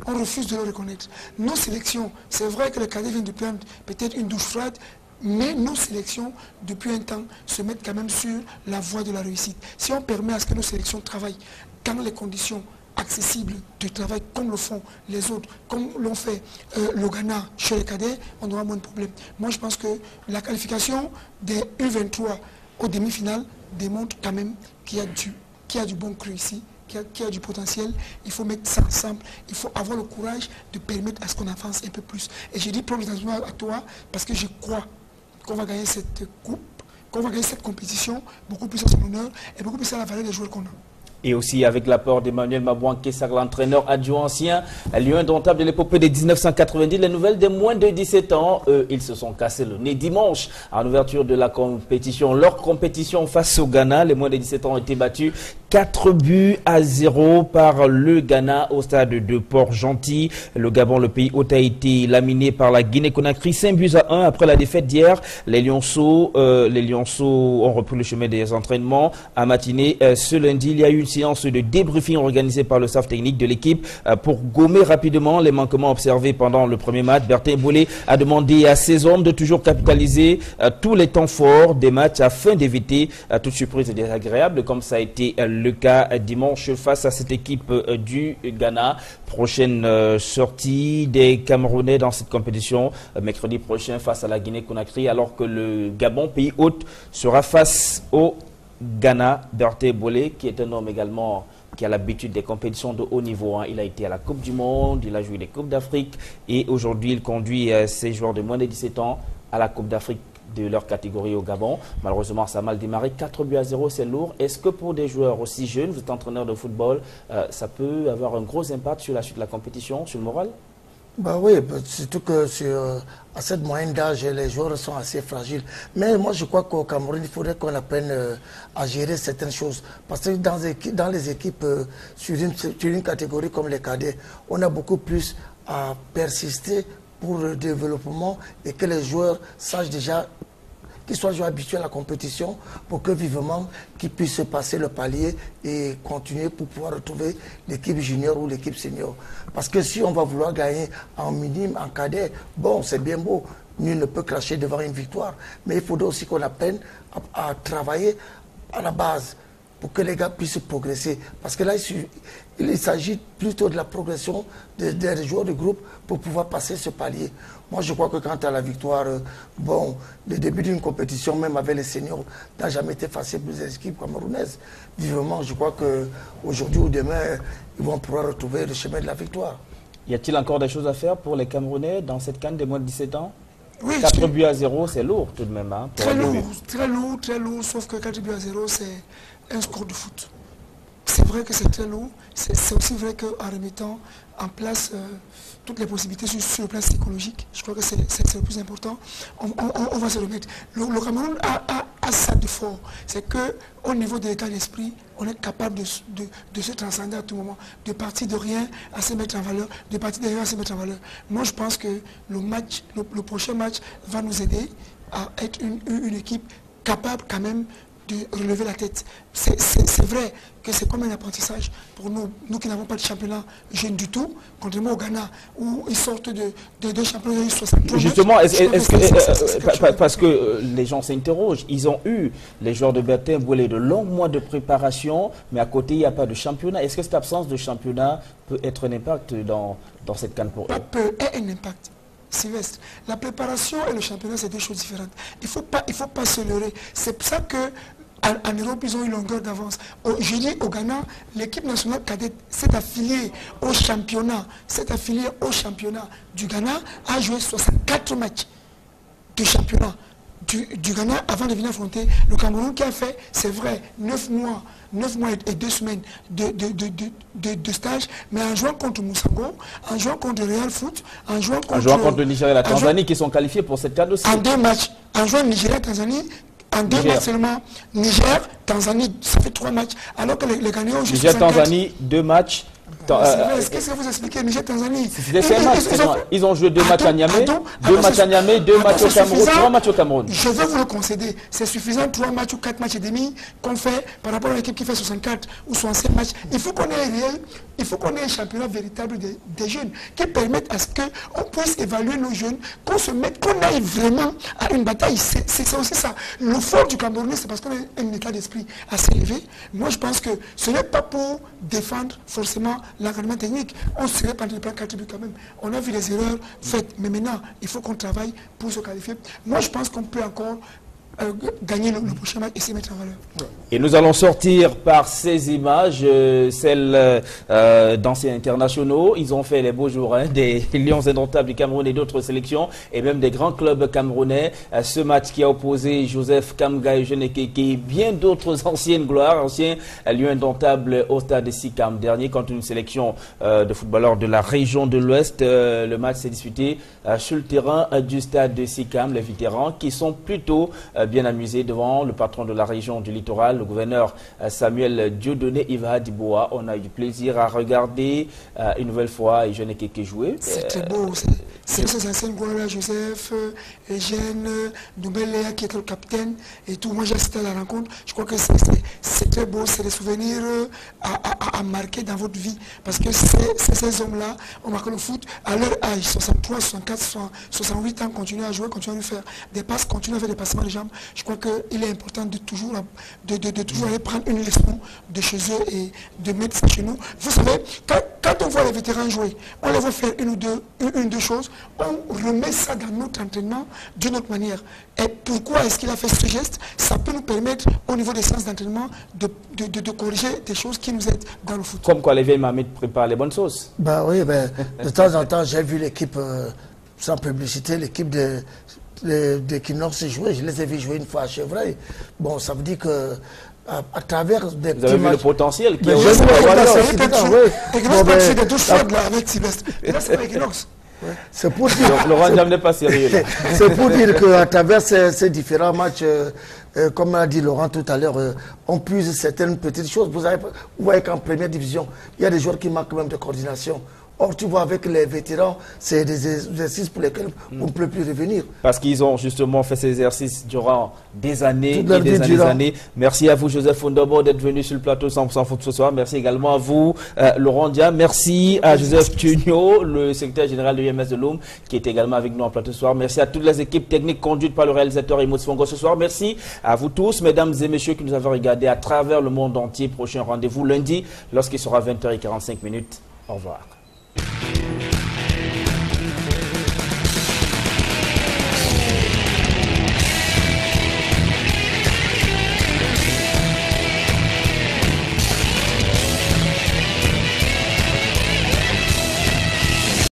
Speaker 2: On refuse de le reconnaître. Nos sélections, c'est vrai que le cadre vient de prendre peut-être une douche froide, mais nos sélections, depuis un temps, se mettent quand même sur la voie de la réussite. Si on permet à ce que nos sélections travaillent dans les conditions accessibles de travail comme le font les autres, comme l'ont fait le Ghana chez les cadets, on aura moins de problèmes. Moi, je pense que la qualification des U23 aux demi-finales démontre quand même qu'il y a du bon cru ici. Qui a du potentiel, il faut mettre ça ensemble, il faut avoir le courage de permettre à ce qu'on avance un peu plus. Et j'ai dit progressivement à toi parce que je crois qu'on va gagner cette coupe, qu'on va gagner cette compétition beaucoup plus à son honneur et beaucoup plus à la valeur des joueurs qu'on a.
Speaker 1: Et aussi avec l'apport d'Emmanuel Mabouan-Kessar, l'entraîneur adjoint ancien, lieu indomptable de l'épopée de 1990. Les nouvelles des moins de 17 ans, eux, ils se sont cassés le nez dimanche en ouverture de la compétition. Leur compétition face au Ghana, les moins de 17 ans ont été battus 4-0 par le Ghana au stade de Port-Gentil. Le Gabon, le pays hôte, a été laminé par la Guinée-Conakry 5-1 après la défaite d'hier. Les Lionceaux ont repris le chemin des entraînements. À matinée, ce lundi, il y a eu une séance de débriefing organisée par le staff technique de l'équipe pour gommer rapidement les manquements observés pendant le premier match. Bertin Bollé a demandé à ses hommes de toujours capitaliser tous les temps forts des matchs afin d'éviter toute surprise désagréable, comme ça a été le cas dimanche face à cette équipe du Ghana. Prochaine sortie des Camerounais dans cette compétition mercredi prochain face à la Guinée-Conakry, alors que le Gabon, pays hôte, sera face au Ghana. Bertin Bollé, qui est un homme également qui a l'habitude des compétitions de haut niveau. Il a été à la Coupe du Monde, il a joué les Coupes d'Afrique et aujourd'hui il conduit ses joueurs de moins de 17 ans à la Coupe d'Afrique de leur catégorie au Gabon. Malheureusement, ça a mal démarré. 4-0, c'est lourd. Est-ce que pour des joueurs aussi jeunes, vous êtes entraîneur de football, ça peut avoir un gros impact sur la suite de la compétition, sur le moral?
Speaker 21: Bah oui, surtout que à cette moyenne d'âge, les joueurs sont assez fragiles. Mais moi, je crois qu'au Cameroun, il faudrait qu'on apprenne à gérer certaines choses. Parce que dans les équipes, sur une catégorie comme les cadets, on a beaucoup plus à persister pour le développement et que les joueurs sachent déjà qu'ils soient habitués à la compétition pour que vivement qu'ils puissent passer le palier et continuer pour pouvoir retrouver l'équipe junior ou l'équipe senior. Parce que si on va vouloir gagner en minime, en cadet, bon, c'est bien beau, nul ne peut cracher devant une victoire, mais il faudrait aussi qu'on apprenne à travailler à la base pour que les gars puissent progresser. Parce que là, il s'agit plutôt de la progression des joueurs de groupe pour pouvoir passer ce palier. Moi, je crois que quant à la victoire, bon, le début d'une compétition, même avec les seniors, n'a jamais été facile pour les équipes camerounaises. Vivement, je crois qu'aujourd'hui ou demain, ils vont pouvoir retrouver le chemin de la victoire.
Speaker 1: Y a-t-il encore des choses à faire pour les Camerounais dans cette CAN des moins de 17 ans?
Speaker 2: Oui,
Speaker 1: 4-0, c'est lourd tout de même. Hein,
Speaker 2: très lourd, sauf que 4-0, c'est un score de foot. C'est vrai que c'est très lourd. C'est aussi vrai qu'en remettant en place toutes les possibilités sur le plan psychologique, je crois que c'est le plus important. On va se remettre. Le Cameroun a ça de fort. C'est qu'au niveau de l'état d'esprit, on est capable de se transcender à tout moment, de partir de rien à se mettre en valeur, de partir de rien à se mettre en valeur. Moi, je pense que le prochain match va nous aider à être une équipe capable quand même de relever la tête. C'est vrai que c'est comme un apprentissage pour nous qui n'avons pas de championnat jeune du tout, contrairement au Ghana où ils sortent de championnats de 63.
Speaker 1: Justement, parce que les gens s'interrogent, ils ont eu, les joueurs de Bertin Bollé, de longs mois de préparation, mais à côté il n'y a pas de championnat. Est-ce que cette absence de championnat peut être un impact dans cette CAN pour eux?
Speaker 2: Peut être un impact. Sylvestre, la préparation et le championnat, c'est deux choses différentes. Il ne faut pas se leurrer. C'est pour ça qu'en Europe, ils ont une longueur d'avance. Je dis au Ghana, l'équipe nationale cadette s'est affiliée au championnat. Du Ghana, a joué 64 matchs de championnat du Ghana avant de venir affronter le Cameroun qui a fait, c'est vrai, 9 mois et 2 semaines de stage, mais en jouant contre Moussango, en jouant contre Real Foot, en jouant contre
Speaker 1: le Nigeria et la Tanzanie qui sont qualifiés pour cette CAN aussi.
Speaker 2: En 2 matchs, en jouant Nigeria et Tanzanie, en 2 matchs seulement, Niger, Tanzanie, ça fait 3 matchs, alors que les Ghanéens ont juste
Speaker 1: Niger, Tanzanie, 2 matchs.
Speaker 2: Qu'est-ce que vous expliquez, Niger-Tanzanie?
Speaker 1: Ils ont joué 2 matchs à Niamey, 2 matchs à Niamey, 2 matchs au Cameroun, 3 matchs au Cameroun.
Speaker 2: Je veux vous le concéder. C'est suffisant, 3 matchs ou 4 matchs et demi qu'on fait par rapport à l'équipe qui fait 64 ou 65 matchs. Il faut qu'on ait un championnat véritable des jeunes qui permettent à ce qu'on puisse évaluer nos jeunes, qu'on aille vraiment à une bataille. C'est aussi ça. Le fort du Camerounais, c'est parce qu'on a un état d'esprit assez élevé. Moi, je pense que ce n'est pas pour défendre forcément l'encadrement technique. On serait pas de 4 buts quand même. On a vu les erreurs faites, mais maintenant, il faut qu'on travaille pour se qualifier. Moi, je pense qu'on peut encore gagner le prochain match et se mettre en valeur.
Speaker 1: Et nous allons sortir par ces images, celles d'anciens internationaux. Ils ont fait les beaux jours des Lions indomptables du Cameroun et d'autres sélections et même des grands clubs camerounais. Ce match qui a opposé Joseph Kamga et Jeune Ekeke et bien d'autres anciennes gloires, anciens Lions indomptables au stade de Sikam dernier contre une sélection de footballeurs de la région de l'Ouest. Le match s'est disputé sur le terrain du stade de Sikam. Les vétérans qui sont plutôt bien amusés devant le patron de la région du littoral, le gouverneur Samuel Dieudonné Iva Diboa. On a eu du plaisir à regarder une nouvelle fois Jeune Ekeke jouer.
Speaker 2: C'est très beau. C'est ces anciens gloires, Joseph, Eugène, Noubeléa qui était le capitaine et tout. Moi j'ai assisté à la rencontre. Je crois que c'est très beau. C'est des souvenirs à marquer dans votre vie. Parce que ces hommes-là ont marqué le foot à leur âge, 63, 64, 68 ans, continuent à jouer, continuent à faire des passes, continuent à faire des passements de jambes. Je crois qu'il est important de toujours aller prendre une leçon de chez eux et de mettre ça chez nous. Vous savez, quand on voit les vétérans jouer, on les voit faire une ou deux choses, on remet ça dans notre entraînement d'une autre manière. Et pourquoi est-ce qu'il a fait ce geste? Ça peut nous permettre, au niveau des séances d'entraînement, de corriger des choses qui nous aident dans le foot.
Speaker 1: Comme quoi les vieilles mamies préparent les bonnes sauces.
Speaker 21: Ben oui, de temps en temps, j'ai vu l'équipe, sans publicité, l'équipe de Kinox jouer. Je les ai vus jouer une fois à Chevreuil. Bon, ça veut dire que à travers des
Speaker 1: Vous avez vu le potentiel qui est
Speaker 21: c'est pour dire.
Speaker 1: Laurent Diam n'est pas sérieux.
Speaker 21: C'est pour dire qu'à travers ces différents matchs, comme a dit Laurent tout à l'heure, on puise certaines petites choses. Vous voyez qu'en première division, il y a des joueurs qui manquent même de coordination. Or, tu vois, avec les vétérans, c'est des exercices pour lesquels on ne peut plus revenir.
Speaker 1: Parce qu'ils ont justement fait ces exercices durant des années et des années. Merci à vous, Joseph Fondobo, d'être venu sur le plateau 100% Foot ce soir. Merci également à vous, Laurent Diam. Merci à Joseph Tunio, le secrétaire général de l'UMS de Loum, qui est également avec nous en plateau ce soir. Merci à toutes les équipes techniques conduites par le réalisateur Imos Fongo ce soir. Merci à vous tous, mesdames et messieurs, qui nous avez regardés à travers le monde entier. Prochain rendez-vous lundi, lorsqu'il sera 20h45. Au revoir.